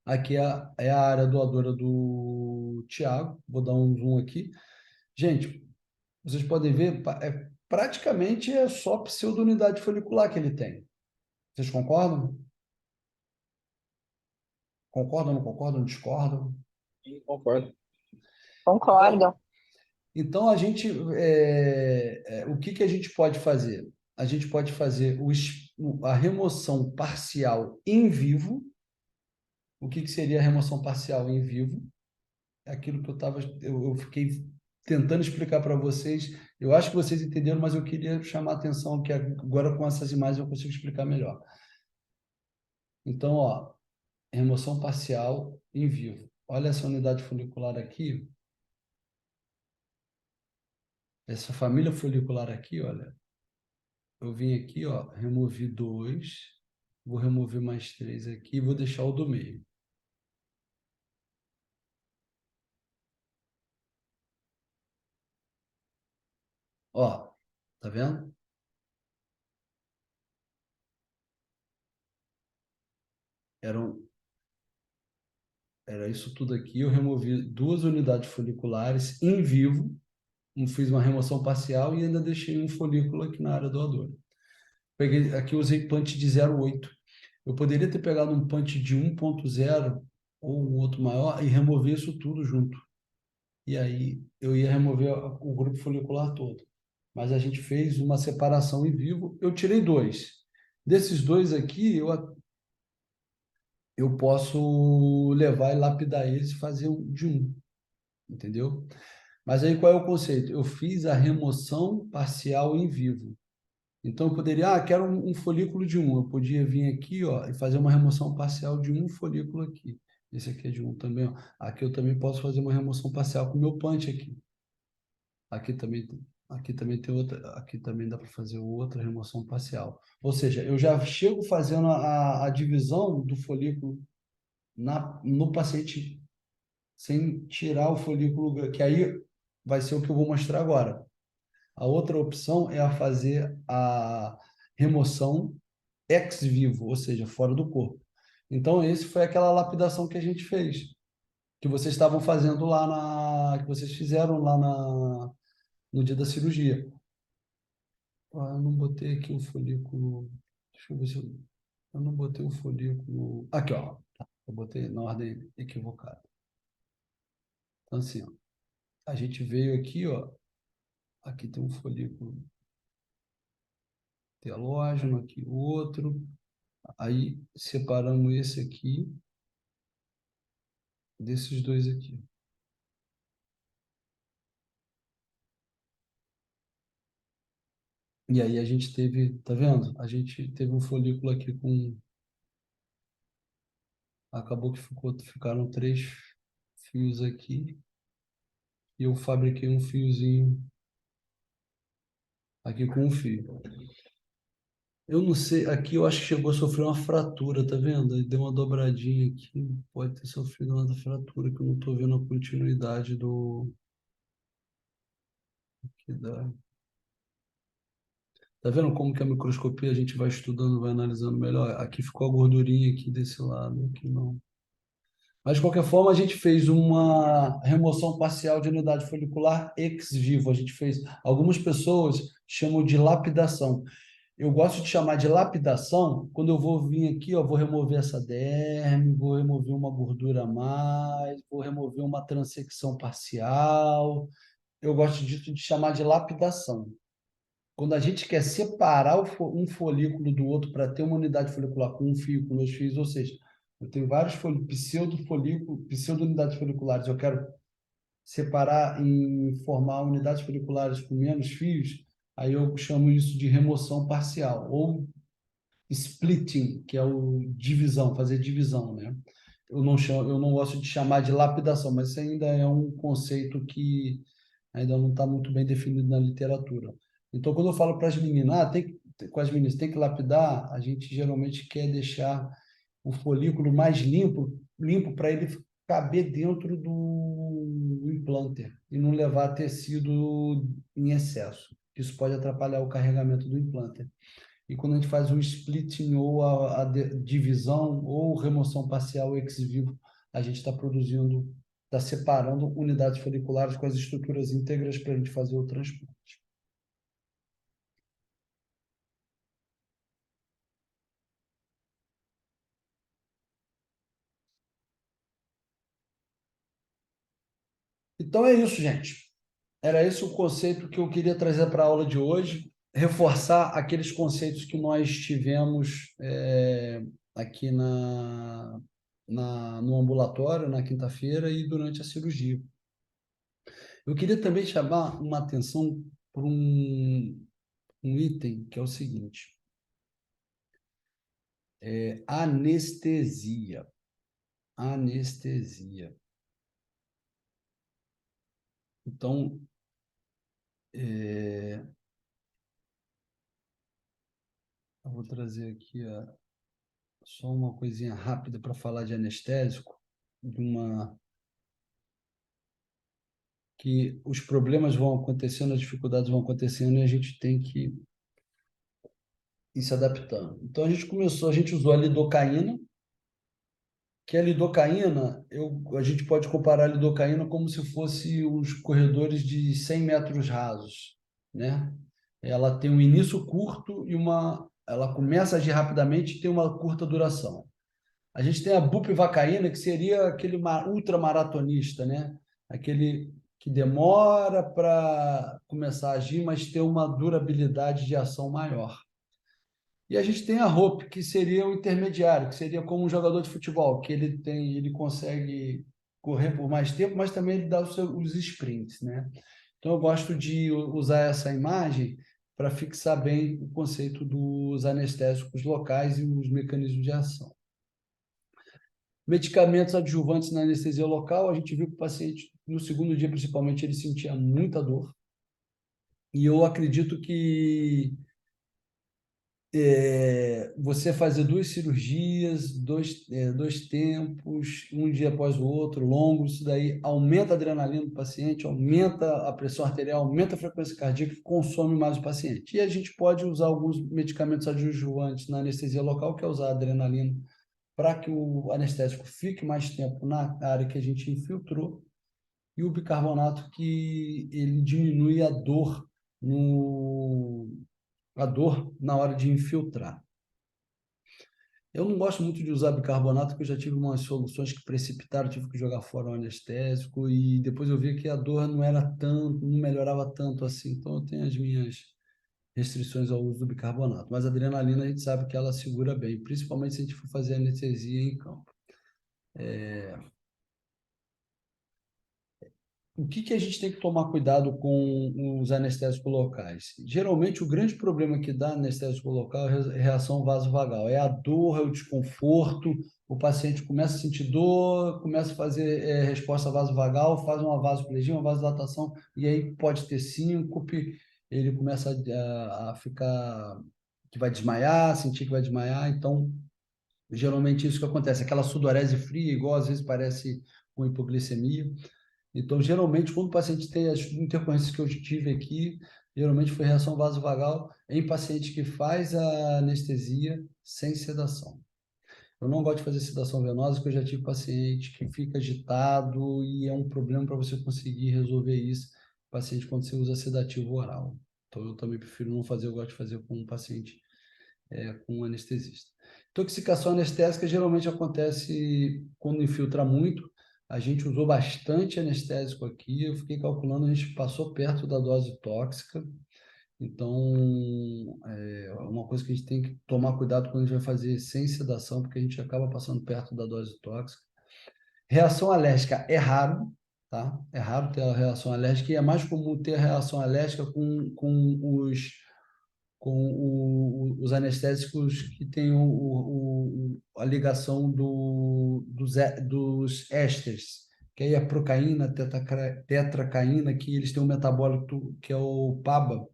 Aqui é a área doadora do Tiago, vou dar um zoom aqui. Gente, vocês podem ver, praticamente é só pseudounidade folicular que ele tem. Vocês concordam? Concordam, não concordam, discordam? Sim, concordo. Concordo. Então, o que a gente pode fazer? A gente pode fazer a remoção parcial em vivo. O que seria a remoção parcial em vivo? É aquilo que eu fiquei tentando explicar para vocês. Eu acho que vocês entenderam, mas eu queria chamar a atenção que agora com essas imagens eu consigo explicar melhor. Então, ó, remoção parcial em vivo. Olha essa unidade folicular aqui. Essa família folicular aqui, olha. Eu vim aqui, ó, removi 2, vou remover mais 3 aqui e vou deixar o do meio. Ó, tá vendo? Eram, era isso tudo aqui. Eu removi 2 unidades foliculares em vivo, fiz uma remoção parcial e ainda deixei um folículo aqui na área doadora. Peguei, aqui eu usei punch de 0,8. Eu poderia ter pegado um punch de 1,0 ou um outro maior e remover isso tudo junto. E aí eu ia remover o grupo folicular todo. Mas a gente fez uma separação em vivo. Eu tirei 2. Desses 2 aqui, eu posso levar e lapidar eles e fazer de um, entendeu? Mas aí qual é o conceito? Eu fiz a remoção parcial em vivo. Então eu poderia, quero um folículo de um. Eu podia vir aqui, ó, e fazer uma remoção parcial de um folículo aqui. Esse aqui é de um também, ó. Aqui eu também posso fazer uma remoção parcial com o meu punch aqui. Aqui também tem outra, aqui também dá para fazer outra remoção parcial. Ou seja, eu já chego fazendo a divisão do folículo no paciente sem tirar o folículo, que aí vai ser o que eu vou mostrar agora. A outra opção é a fazer a remoção ex vivo, ou seja, fora do corpo. Então, esse foi aquela lapidação que a gente fez, que vocês estavam fazendo que vocês fizeram no dia da cirurgia. Eu não botei aqui o folículo. Deixa eu ver se eu não botei o folículo. Aqui, ó. Eu botei na ordem equivocada. Então, assim, ó, a gente veio aqui, ó. Aqui tem um folículo telógeno, aqui o outro. Aí separamos esse aqui desses dois aqui. E aí a gente teve, tá vendo? A gente teve um folículo aqui com. Acabou que ficaram 3 fios aqui. E eu fabriquei um fiozinho aqui com um fio. Eu não sei, aqui eu acho que chegou a sofrer uma fratura, tá vendo? Aí deu uma dobradinha aqui, pode ter sofrido uma fratura, que eu não tô vendo a continuidade aqui da. Tá vendo como que a microscopia a gente vai estudando, vai analisando melhor? Aqui ficou a gordurinha aqui desse lado, aqui não. Mas, de qualquer forma, a gente fez uma remoção parcial de unidade folicular ex vivo. A gente fez. Algumas pessoas chamam de lapidação. Eu gosto de chamar de lapidação quando eu vou vir aqui, ó, vou remover essa derme, vou remover uma gordura a mais, vou remover uma transecção parcial. Eu gosto disso de chamar de lapidação. Quando a gente quer separar um folículo do outro para ter uma unidade folicular com um fio, com 2 fios, ou seja, eu tenho vários pseudo-folículos, pseudo-unidades foliculares, eu quero separar em formar unidades foliculares com menos fios, aí eu chamo isso de remoção parcial, ou splitting, que é o divisão, fazer divisão, né? Eu não gosto de chamar de lapidação, mas isso ainda é um conceito que ainda não está muito bem definido na literatura. Então, quando eu falo para as meninas, com as meninas, tem que lapidar, a gente geralmente quer deixar o folículo mais limpo para ele caber dentro do implanter e não levar tecido em excesso. Isso pode atrapalhar o carregamento do implanter. E quando a gente faz o splitting ou a divisão ou remoção parcial ex vivo, a gente está produzindo, está separando unidades foliculares com as estruturas íntegras para a gente fazer o transplante. Então é isso, gente. Era esse o conceito que eu queria trazer para a aula de hoje, reforçar aqueles conceitos que nós tivemos aqui no ambulatório, na quinta-feira e durante a cirurgia. Eu queria também chamar uma atenção para um item que é o seguinte: anestesia. Anestesia. Então, eu vou trazer aqui só uma coisinha rápida para falar de anestésico, que os problemas vão acontecendo, as dificuldades vão acontecendo e a gente tem que ir se adaptando. Então a gente usou a lidocaína, que a lidocaína, a gente pode comparar a lidocaína como se fosse os corredores de 100 metros rasos, né? Ela tem um início curto ela começa a agir rapidamente e tem uma curta duração. A gente tem a bupivacaína, que seria aquele ultramaratonista, né? Aquele que demora para começar a agir, mas tem uma durabilidade de ação maior. E a gente tem a Hope, que seria o intermediário, que seria como um jogador de futebol, que ele consegue correr por mais tempo, mas também ele dá os sprints, né? Então eu gosto de usar essa imagem para fixar bem o conceito dos anestésicos locais e os mecanismos de ação. Medicamentos adjuvantes na anestesia local, a gente viu que o paciente, no segundo dia principalmente, ele sentia muita dor. E eu acredito que você fazer duas cirurgias, dois tempos, um dia após o outro, longos, isso daí aumenta a adrenalina do paciente, aumenta a pressão arterial, aumenta a frequência cardíaca, consome mais o paciente. E a gente pode usar alguns medicamentos adjuvantes na anestesia local, que é usar a adrenalina para que o anestésico fique mais tempo na área que a gente infiltrou, e o bicarbonato que ele diminui a dor na hora de infiltrar. Eu não gosto muito de usar bicarbonato, porque eu já tive umas soluções que precipitaram, tive que jogar fora o anestésico, e depois eu vi que a dor não era tanto, não melhorava tanto assim, então eu tenho as minhas restrições ao uso do bicarbonato. Mas a adrenalina a gente sabe que ela segura bem, principalmente se a gente for fazer anestesia em campo. O que a gente tem que tomar cuidado com os anestésicos locais? Geralmente, o grande problema que dá anestésico local é a reação vasovagal. É a dor, é o desconforto, o paciente começa a sentir dor, começa a fazer resposta vasovagal, faz uma vasoplegia, uma vasodilatação, e aí pode ter síncope, ele começa a ficar, que vai desmaiar, sentir que vai desmaiar. Então, geralmente isso que acontece, aquela sudorese fria, igual às vezes parece com hipoglicemia. Então, geralmente, quando o paciente tem as intercorrências que eu tive aqui, geralmente foi reação vasovagal em paciente que faz a anestesia sem sedação. Eu não gosto de fazer sedação venosa, porque eu já tive paciente que fica agitado e é um problema para você conseguir resolver isso, paciente quando você usa sedativo oral. Então, eu também prefiro não fazer, eu gosto de fazer com um paciente com um anestesista. Intoxicação anestésica geralmente acontece quando infiltra muito. A gente usou bastante anestésico aqui, eu fiquei calculando, a gente passou perto da dose tóxica. Então, é uma coisa que a gente tem que tomar cuidado quando a gente vai fazer sem sedação, porque a gente acaba passando perto da dose tóxica. Reação alérgica é raro, tá? É raro ter a reação alérgica, e é mais comum ter a reação alérgica com os anestésicos que têm a ligação dos ésteres, que aí é procaína, tetracaína, que eles têm um metabólito que é o PABA,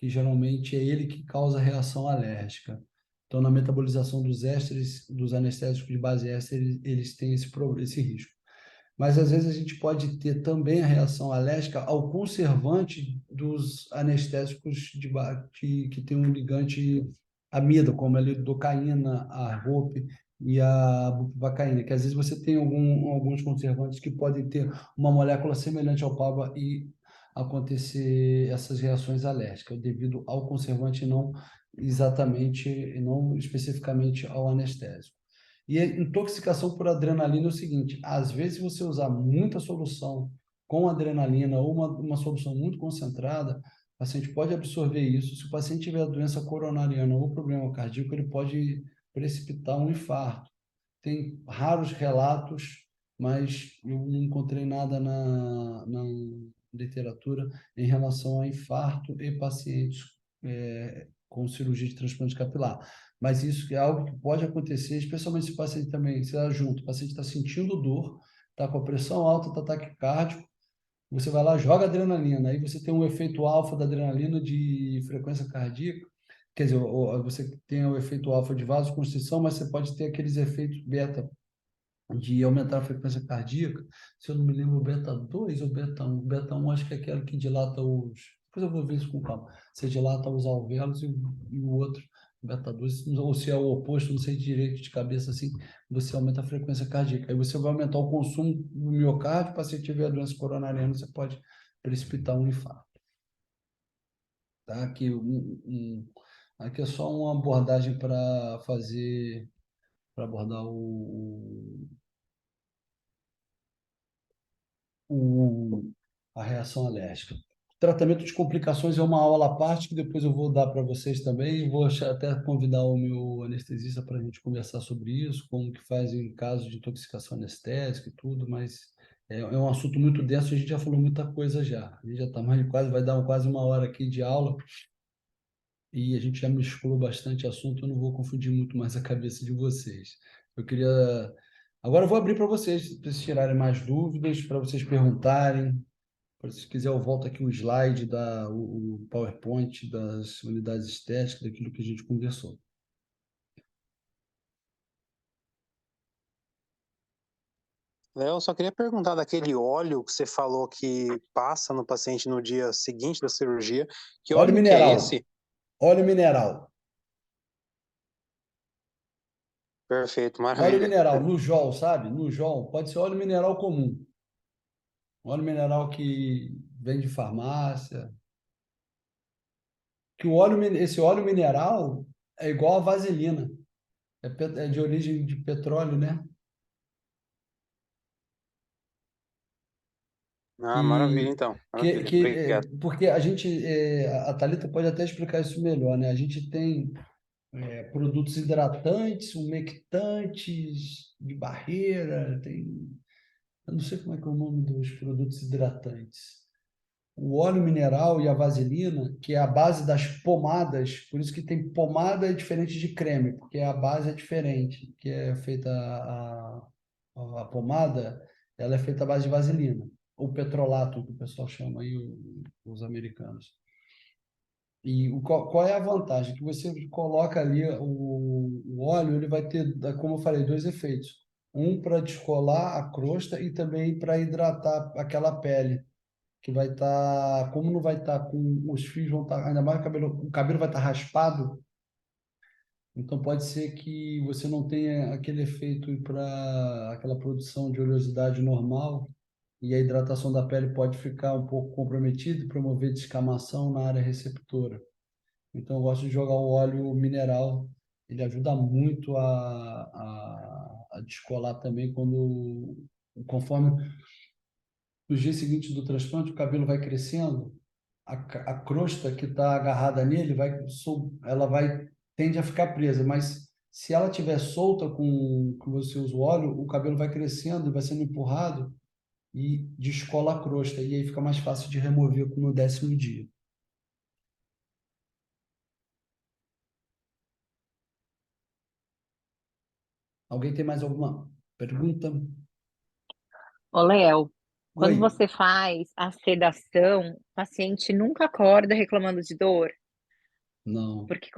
que geralmente é ele que causa reação alérgica. Então, na metabolização dos ésteres, dos anestésicos de base éster, eles têm esse risco. Mas às vezes a gente pode ter também a reação alérgica ao conservante dos anestésicos que tem um ligante amida, como a lidocaína, a ROP e a bupivacaína, que às vezes você tem alguns conservantes que podem ter uma molécula semelhante ao PABA e acontecer essas reações alérgicas, devido ao conservante, não exatamente, não especificamente ao anestésico. E a intoxicação por adrenalina é o seguinte: às vezes, se você usar muita solução com adrenalina ou uma solução muito concentrada, o paciente pode absorver isso. Se o paciente tiver doença coronariana ou problema cardíaco, ele pode precipitar um infarto. Tem raros relatos, mas eu não encontrei nada na literatura em relação a infarto e pacientes com cirurgia de transplante capilar. Mas isso é algo que pode acontecer, especialmente se o paciente também, se ela junto, o paciente está sentindo dor, está com a pressão alta, está taquicárdico, você vai lá, joga adrenalina, aí você tem um efeito alfa da adrenalina de frequência cardíaca, quer dizer, você tem o efeito alfa de vasoconstrição, mas você pode ter aqueles efeitos beta de aumentar a frequência cardíaca. Se eu não me lembro, o beta 2 ou beta 1. O beta 1 acho que é aquele que dilata os. Depois eu vou ver isso com calma. Você dilata os alvéolos e o outro, beta 2, ou se é o oposto, não sei direito de cabeça assim, você aumenta a frequência cardíaca. Aí você vai aumentar o consumo do miocárdio, para se tiver doença coronariana, você pode precipitar um infarto. Tá? Aqui é só uma abordagem para fazer, para abordar o, a reação alérgica. Tratamento de complicações é uma aula à parte que depois eu vou dar para vocês também. Vou até convidar o meu anestesista para a gente conversar sobre isso, como que faz em caso de intoxicação anestésica e tudo, mas é um assunto muito denso e a gente já falou muita coisa já. A gente já está mais de quase, vai dar quase uma hora aqui de aula e a gente já mesclou bastante assunto, eu não vou confundir muito mais a cabeça de vocês. Eu queria. Agora eu vou abrir para vocês tirarem mais dúvidas, para vocês perguntarem. Se quiser, eu volto aqui o slide, o PowerPoint das unidades estéticas, daquilo que a gente conversou. Léo, eu só queria perguntar daquele óleo que você falou que passa no paciente no dia seguinte da cirurgia. Que Óleo óleo que é mineral. esse? Óleo mineral. Perfeito, Óleo maravilha. mineral, Nujol, sabe? Nujol. Pode ser óleo mineral comum. Óleo mineral que vem de farmácia. Que esse óleo mineral é igual a vaselina. É de origem de petróleo, né? Ah, maravilha, que, então. Maravilha, obrigado. porque a gente, a Thalita pode até explicar isso melhor, né? A gente tem produtos hidratantes, umectantes de barreira, eu não sei como é que é o nome dos produtos hidratantes. O óleo mineral e a vaselina, que é a base das pomadas, por isso que tem pomada diferente de creme, porque a base é diferente, que é feita a pomada, ela é feita à base de vaselina, ou petrolato, que o pessoal chama aí, os americanos. E qual é a vantagem? Que você coloca ali o óleo, ele vai ter, como eu falei, dois efeitos. Um para descolar a crosta e também para hidratar aquela pele, que vai estar, como não vai estar com os fios, vão estar, ainda mais o cabelo vai estar raspado, então pode ser que você não tenha aquele efeito para aquela produção de oleosidade normal e a hidratação da pele pode ficar um pouco comprometida e promover descamação na área receptora. Então, eu gosto de jogar o óleo mineral. Ele ajuda muito a descolar também conforme nos dias seguintes do transplante, o cabelo vai crescendo, a crosta que está agarrada nele ela vai tende a ficar presa, mas se ela estiver solta com você usa o óleo, o cabelo vai crescendo e vai sendo empurrado e descola a crosta e aí fica mais fácil de remover no 10º dia. Alguém tem mais alguma pergunta? Ô, Léo, Oi. quando você faz a sedação, o paciente nunca acorda reclamando de dor, Não. porque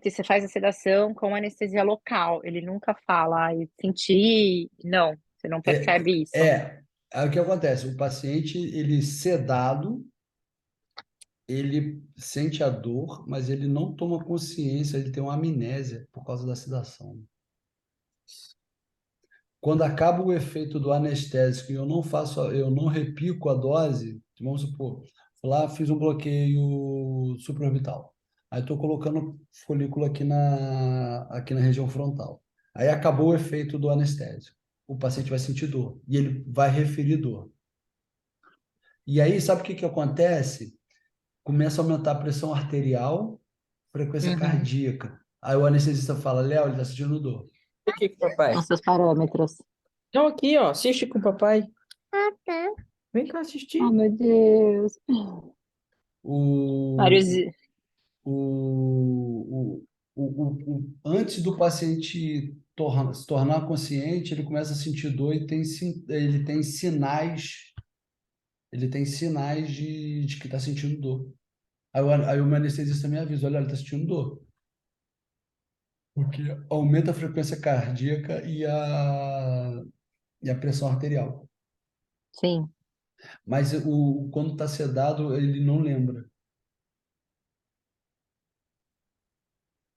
você faz a sedação com anestesia local, ele nunca fala, ai, senti, não, você não É, percebe isso. o que acontece? O paciente, ele sedado, ele sente a dor, mas ele não toma consciência, ele tem uma amnésia por causa da sedação. Quando acaba o efeito do anestésico e eu não repico a dose, vamos supor, fui lá, fiz um bloqueio supraorbital. Aí estou colocando folículo aqui na região frontal. Aí acabou o efeito do anestésico. O paciente vai sentir dor e ele vai referir dor. E aí, sabe o que acontece? Começa a aumentar a pressão arterial, frequência Uhum. cardíaca. Aí o anestesista fala, Léo, ele está sentindo dor. Aqui com o papai. São seus parâmetros. Então aqui, ó, assiste com o papai. Vem cá assistir. Oh, meu Deus. O, Vários. Antes do paciente se tornar consciente, ele começa a sentir dor e ele tem sinais de que está sentindo dor. Aí o meu anestesista me avisa, olha, ele está sentindo dor. Porque aumenta a frequência cardíaca e a pressão arterial. Sim, Mas quando está sedado, ele não lembra.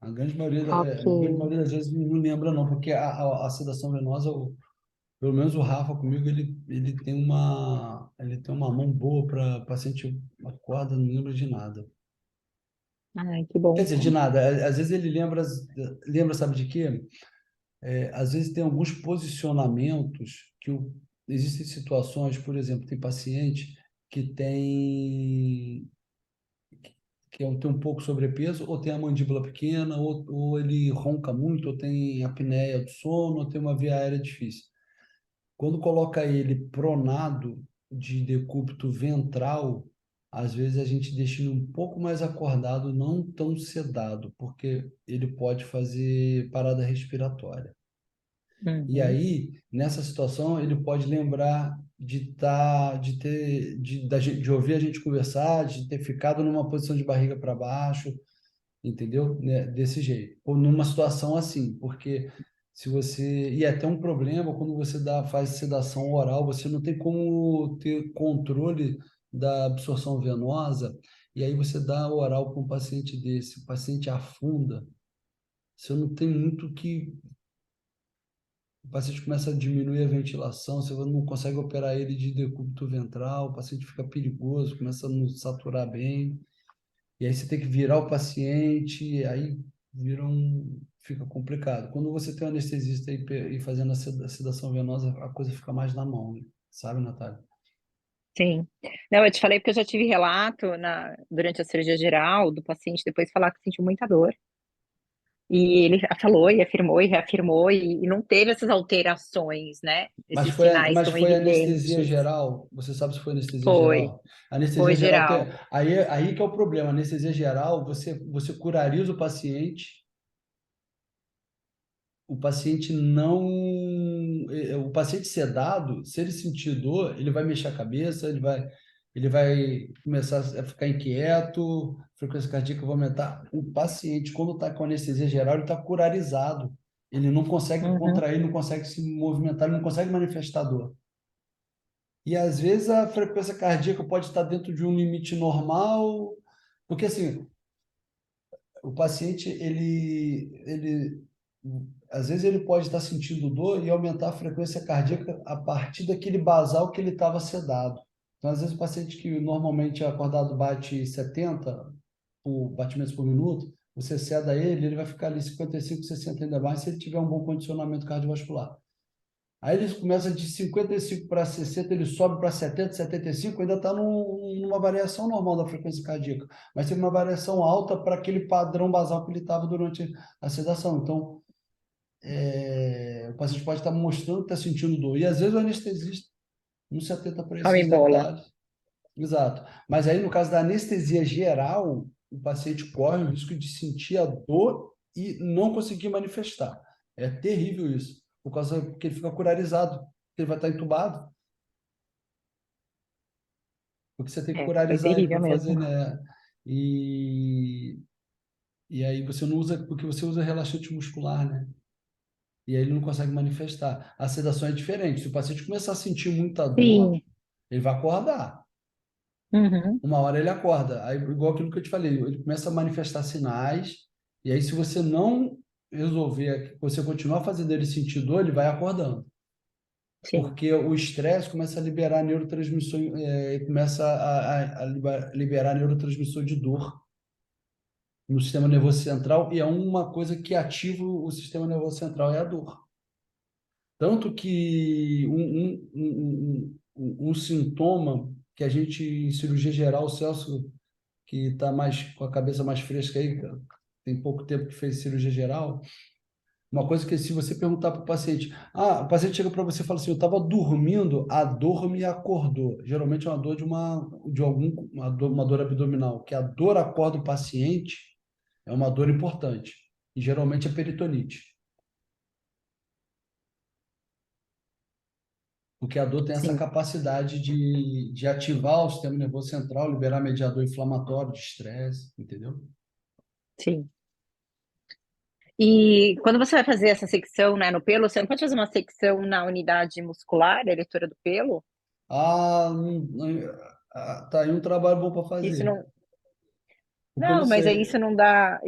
A grande ok. maioria das vezes não lembra, não, porque a sedação venosa, pelo menos o Rafa comigo, ele tem uma mão boa para paciente acorda, não lembra de nada. Ai, que Quer bom. dizer, de nada. Às vezes ele lembra, sabe de quê? Às vezes tem alguns posicionamentos existem situações, por exemplo, tem paciente que tem um pouco sobrepeso, ou tem a mandíbula pequena, ou ele ronca muito, ou tem apneia do sono, ou tem uma via aérea difícil. Quando coloca ele pronado de decúbito ventral, às vezes a gente deixa ele um pouco mais acordado, não tão sedado, porque ele pode fazer parada respiratória. E Uhum. aí, nessa situação, ele pode lembrar de ouvir a gente conversar, de ter ficado numa posição de barriga para baixo, entendeu? Né? Desse jeito. Ou numa situação assim, porque se você. E é até um problema quando você faz sedação oral, você não tem como ter controle da absorção venosa, e aí você dá oral para um paciente desse, o paciente afunda, você não tem muito que. O paciente começa a diminuir a ventilação, você não consegue operar ele de decúbito ventral, o paciente fica perigoso, começa a não saturar bem. E aí você tem que virar o paciente, aí fica complicado. Quando você tem um anestesista e fazendo a sedação venosa, a coisa fica mais na mão, né? Sabe, Natália? Sim. Não, eu te falei porque eu já tive relato durante a cirurgia geral do paciente depois falar que sentiu muita dor. E ele falou e afirmou e reafirmou e não teve essas alterações, né? Esses sinais Mas tão foi anestesia evidentes. geral? Você sabe se foi anestesia Foi, geral? Anestesia foi geral geral. aí que é o problema. Anestesia geral, você curariza o paciente não. O paciente sedado, se ele sentir dor, ele vai mexer a cabeça, ele vai começar a ficar inquieto, a frequência cardíaca vai aumentar. O paciente, quando está com anestesia geral, ele está curarizado. Ele não consegue Uhum, contrair, não consegue se movimentar, ele não consegue manifestar dor. E às vezes a frequência cardíaca pode estar dentro de um limite normal, porque assim, o paciente, às vezes ele pode estar sentindo dor e aumentar a frequência cardíaca a partir daquele basal que ele estava sedado. Então, às vezes o paciente que normalmente acordado bate 70 batimentos por minuto, você seda ele, ele vai ficar ali 55, 60 ainda mais se ele tiver um bom condicionamento cardiovascular. Aí ele começa de 55 para 60, ele sobe para 70, 75, ainda está numa variação normal da frequência cardíaca, mas tem uma variação alta para aquele padrão basal que ele estava durante a sedação. Então, o paciente pode estar mostrando que está sentindo dor. E às vezes o anestesista não se atenta para come esses bola. detalhes. Exato. Mas aí, no caso da anestesia geral, o paciente corre o risco de sentir a dor e não conseguir manifestar. É terrível isso, porque ele fica curarizado, ele vai estar entubado, porque você tem que Foi curarizar ele terrível para fazer, mesmo. né? E, e aí você não usa, porque você usa relaxante muscular, né? E aí ele não consegue manifestar. A sedação é diferente. Se o paciente começar a sentir muita dor, Sim. ele vai acordar. Uhum, Uma hora ele acorda. Aí, igual aquilo que eu te falei, ele começa a manifestar sinais, e aí, se você não resolver, você continuar fazendo ele sentir dor, ele vai acordando. sim, Porque o estresse começa a liberar neurotransmissor, começa a liberar neurotransmissor de dor no sistema nervoso central, e é uma coisa que ativa o sistema nervoso central, é a dor. Tanto que um sintoma que a gente, em cirurgia geral, o Celso, que está mais com a cabeça mais fresca aí, cara, tem pouco tempo que fez cirurgia geral, uma coisa que se você perguntar para o paciente, o paciente chega para você e fala assim, eu estava dormindo, a dor me acordou. Geralmente é uma dor uma dor abdominal, que a dor acorda o paciente é uma dor importante, e geralmente é peritonite. Porque a dor tem essa sim. capacidade de ativar o sistema nervoso central, liberar mediador inflamatório de estresse, entendeu? Sim. E quando você vai fazer essa secção, né, no pelo, você não pode fazer uma secção na unidade muscular, da eretora do pelo? Ah, tá aí um trabalho bom para Isso fazer. não. Porque eu não Não, mas aí sei. isso não dá.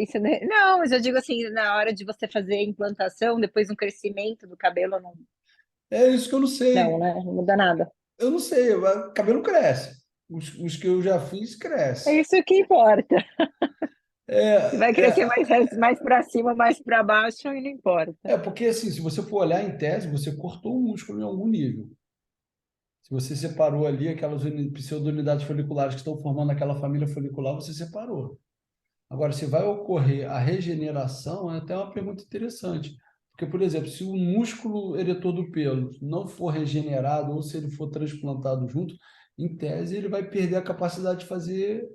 Não, mas eu digo assim, na hora de você fazer a implantação, depois no crescimento do cabelo, não, É isso que eu não não, sei. né? Não muda nada. Eu não sei. O cabelo cresce. Os que eu já fiz, É cresce. isso que importa. Se vai É, crescer mais para cima, mais para baixo, aí não importa. porque assim, se você for olhar em tese, você cortou o músculo em algum nível. Se você separou ali aquelas pseudo-unidades foliculares que estão formando aquela família folicular, você separou. Agora, se vai ocorrer a regeneração, é até uma pergunta interessante. Porque, por exemplo, se o músculo eretor do pelo não for regenerado ou se ele for transplantado junto, em tese ele vai perder a capacidade de fazer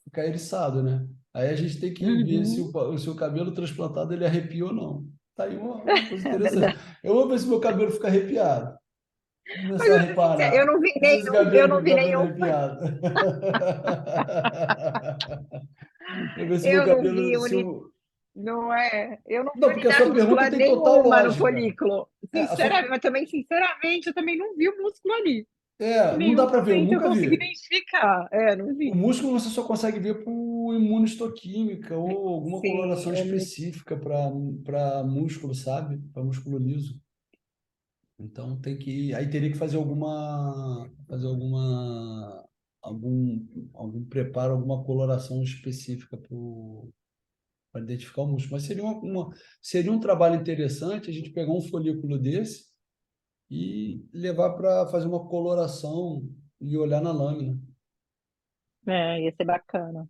ficar eriçado, né? Aí a gente tem que ver se Uhum. se o cabelo transplantado ele arrepia ou não. Tá aí uma coisa É interessante. verdade. Eu vou ver se meu cabelo fica arrepiado. Vou Mas começar a eu vou ser sincera, eu reparar. não vi Não sei se nenhum, eu não meu vi cabelo é nenhum, arrepiado. Vou ver se meu eu não cabelo. vi Se uni, o... não é, eu não vi Não, porque a unidade sua pergunta muscular tem total nenhuma no lógica. folículo. A sua... Sinceramente, mas também, sinceramente, eu também não vi o músculo ali. Em Não dá nenhum para ver, eu momento eu nunca consegui vi. identificar. É, não O vi. músculo você só consegue ver por imunohistoquímica ou alguma Sim, coloração específica para músculo, sabe? Para músculo liso. Então tem que. Aí teria que fazer algum preparo, alguma coloração específica para identificar o músculo. Mas seria um trabalho interessante a gente pegar um folículo desse e levar para fazer uma coloração e olhar na lâmina. ia ser bacana.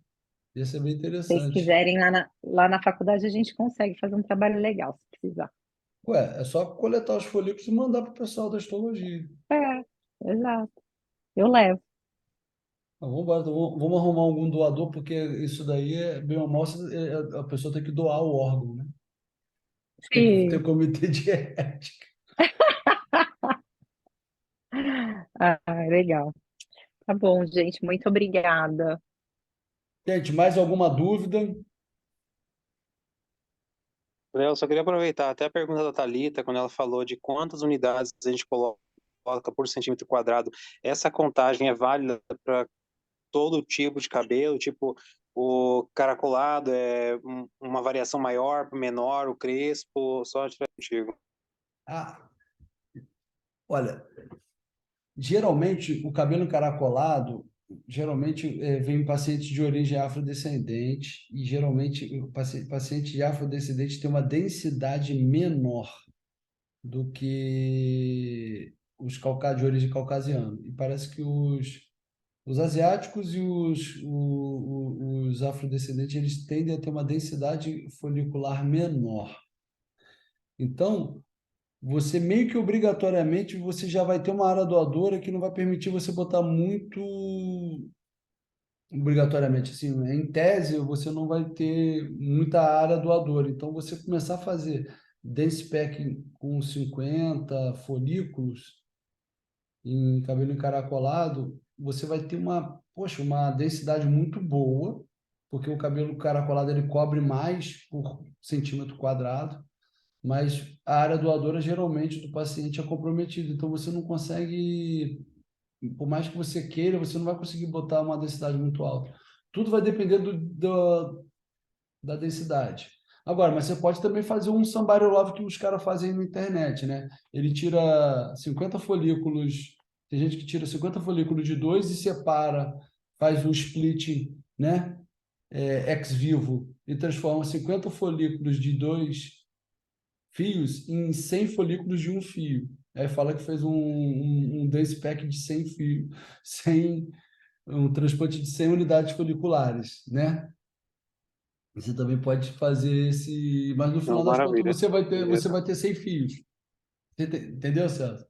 Ia ser bem Se vocês interessante. quiserem, lá na faculdade a gente consegue fazer um trabalho legal, se precisar. Ué, é só coletar os folículos e mandar para o pessoal da histologia. É, exato. Eu levo. Vamos embora, então vamos arrumar algum doador, porque isso daí bem ou mal, a pessoa tem que doar o órgão, né? Tem que ter Sim. comitê de ética. Ah, legal. Tá bom, gente. Muito obrigada. Gente, mais alguma dúvida? Eu só queria aproveitar até a pergunta da Thalita, quando ela falou de quantas unidades a gente coloca por centímetro quadrado. Essa contagem é válida para todo tipo de cabelo? Tipo, o caracolado é uma variação maior, menor, o crespo, só tiver contigo. Ah, olha, geralmente o cabelo encaracolado, geralmente vem em pacientes de origem afrodescendente e geralmente o paciente de afrodescendente tem uma densidade menor do que de origem caucasiana. E parece que os asiáticos e os afrodescendentes eles tendem a ter uma densidade folicular menor. Então, você meio que obrigatoriamente você já vai ter uma área doadora que não vai permitir você botar muito obrigatoriamente assim, em tese você não vai ter muita área doadora. Então você começar a fazer dense pack com 50 folículos em cabelo encaracolado, você vai ter uma densidade muito boa, porque o cabelo encaracolado ele cobre mais por centímetro quadrado, mas a área doadora geralmente do paciente é comprometida, então você não consegue, por mais que você queira, você não vai conseguir botar uma densidade muito alta. Tudo vai depender da densidade. Agora, mas você pode também fazer um somebody love que os caras fazem na internet, né? Ele tira 50 folículos, tem gente que tira 50 folículos de dois e separa, faz um split, né? Ex vivo e transforma 50 folículos de dois fios em 100 folículos de um fio. Aí fala que fez um dense pack de 100 fios, 100, um transplante de 100 unidades foliculares, né? Você também pode fazer esse, mas no final Não, das contas maravilha. você vai ter 100 fios. Entendeu, Celso?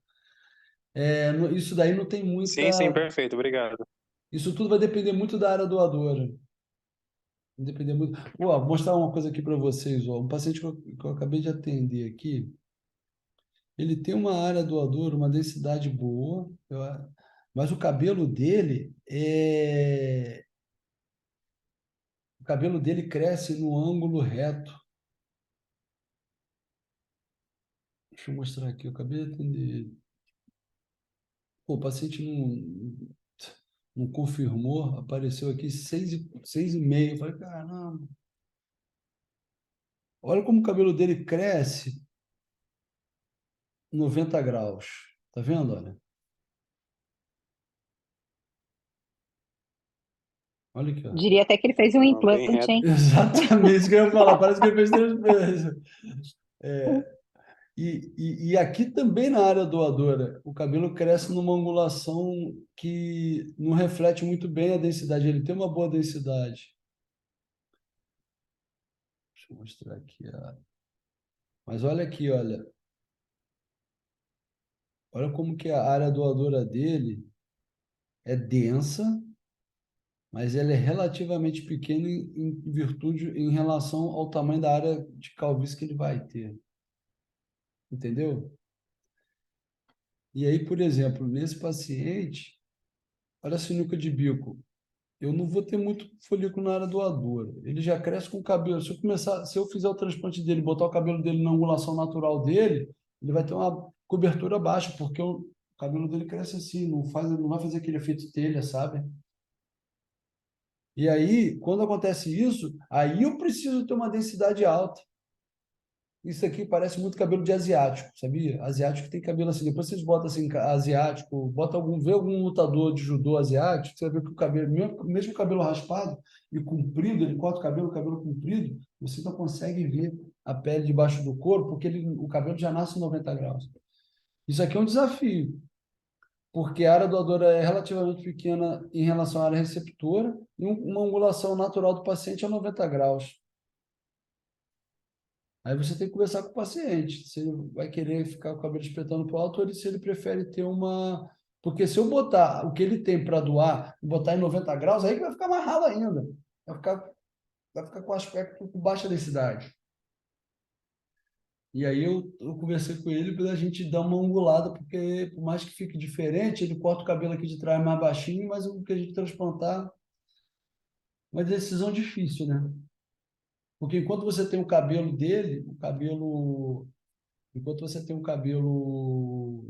Isso daí não tem Sim, sim, muita. perfeito, obrigado. Isso tudo vai depender muito da área doadora. Vai depender muito. Pô, vou mostrar uma coisa aqui para vocês. Ó. Um paciente que eu acabei de atender aqui, ele tem uma área doadora, uma densidade boa, mas o cabelo dele cresce no ângulo reto. Deixa eu mostrar aqui. Eu acabei de atender. Pô, o paciente não confirmou. Apareceu aqui 6h30. Eu falei, caramba. Olha como o cabelo dele cresce 90 graus. Tá vendo? Olha. Olha aqui, ó. Diria até que ele fez um Bem implante, reto. hein? Exatamente isso que eu ia falar. Parece que ele fez 3 vezes. E aqui também na área doadora, o cabelo cresce numa angulação que não reflete muito bem a densidade. Ele tem uma boa densidade. Deixa eu mostrar aqui. Mas olha aqui, olha. Olha como que a área doadora dele é densa, mas ela é relativamente pequena em relação ao tamanho da área de calvície que ele vai ter. Entendeu? E aí, por exemplo, nesse paciente, olha a sinuca de bico. Eu não vou ter muito folículo na área doadora. Ele já cresce com o cabelo. Se eu fizer o transplante dele, botar o cabelo dele na angulação natural dele, ele vai ter uma cobertura baixa, porque o cabelo dele cresce assim, não vai fazer aquele efeito telha, sabe? E aí, quando acontece isso, aí eu preciso ter uma densidade alta. Isso aqui parece muito cabelo de asiático, sabia? Asiático tem cabelo assim. Depois vocês botam assim, asiático, vê algum lutador de judô asiático, você vai ver que o cabelo, mesmo o cabelo raspado e comprido, ele corta o cabelo comprido, você não consegue ver a pele debaixo do corpo, porque o cabelo já nasce em 90 graus. Isso aqui é um desafio, porque a área doadora é relativamente pequena em relação à área receptora e uma angulação natural do paciente é 90 graus. Aí você tem que conversar com o paciente, se ele vai querer ficar com o cabelo espetando para o alto ou se ele prefere ter uma... Porque se eu botar o que ele tem para doar, botar em 90 graus, aí que vai ficar mais ralo ainda. Vai ficar com aspecto com baixa densidade. E aí eu conversei com ele para a gente dar uma angulada, porque por mais que fique diferente, ele corta o cabelo aqui de trás mais baixinho, mas o que a gente transplantar, uma decisão difícil, né? Porque enquanto você tem o cabelo dele, enquanto você tem um cabelo,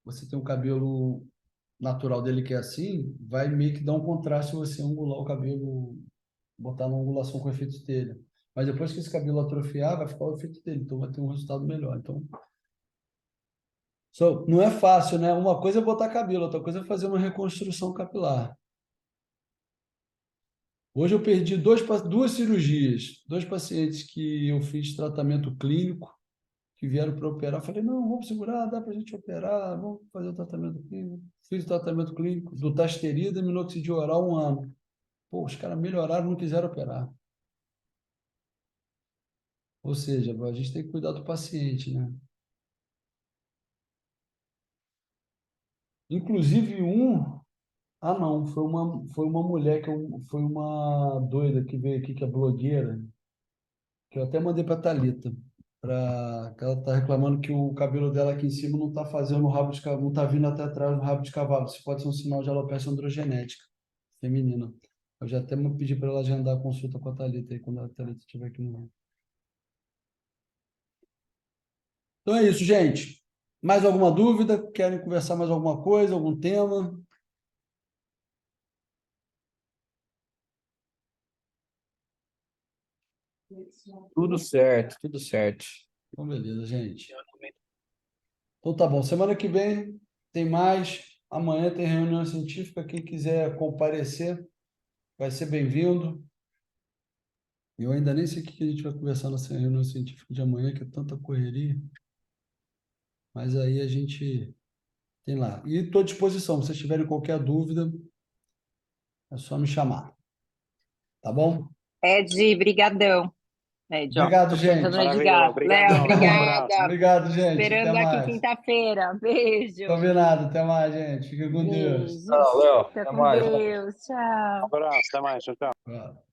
você tem um cabelo natural dele que é assim, vai meio que dar um contraste se você angular o cabelo, botar uma angulação com efeito telha. Mas depois que esse cabelo atrofiar, vai ficar o efeito dele, então vai ter um resultado melhor. Então, não é fácil, né? Uma coisa é botar cabelo, outra coisa é fazer uma reconstrução capilar. Hoje eu perdi duas cirurgias, dois pacientes que eu fiz tratamento clínico, que vieram para operar. Falei, não, vamos segurar, dá para a gente operar, vamos fazer o tratamento clínico. Fiz o tratamento clínico do tasterida e minoxidil oral 1 ano. Pô, os caras melhoraram, não quiseram operar. Ou seja, a gente tem que cuidar do paciente, né? Inclusive não, foi uma mulher, foi uma doida que veio aqui, que é blogueira, que eu até mandei para a Thalita, que ela está reclamando que o cabelo dela aqui em cima não está fazendo o rabo de cavalo, não está vindo até atrás do rabo de cavalo. Isso pode ser um sinal de alopecia androgenética feminina. Eu já até pedi para ela agendar a consulta com a Thalita aí, quando a Thalita estiver aqui no. Então é isso, gente. Mais alguma dúvida? Querem conversar mais alguma coisa, algum tema? Tudo certo, tudo certo. Então, beleza, gente. Então tá bom. Semana que vem tem mais. Amanhã tem reunião científica. Quem quiser comparecer vai ser bem-vindo. Eu ainda nem sei o que a gente vai conversar nessa reunião científica de amanhã, que é tanta correria. Mas aí a gente tem lá. E estou à disposição. Se vocês tiverem qualquer dúvida, é só me chamar. Tá bom? Ed, brigadão. Ed, ó, Obrigado, tô pintando gente. unha de Maravilha, gato. Léo, obrigadão, Léo. Um abraço. obrigada. Obrigado, gente. Até Esperando aqui mais. quinta-feira. Beijo. Combinado. Até mais, gente. Fica com Deus. Beijo. Tchau, Léo. Fica Até com mais. Deus. Tchau. Um abraço, até mais, tchau, tchau. Tchau.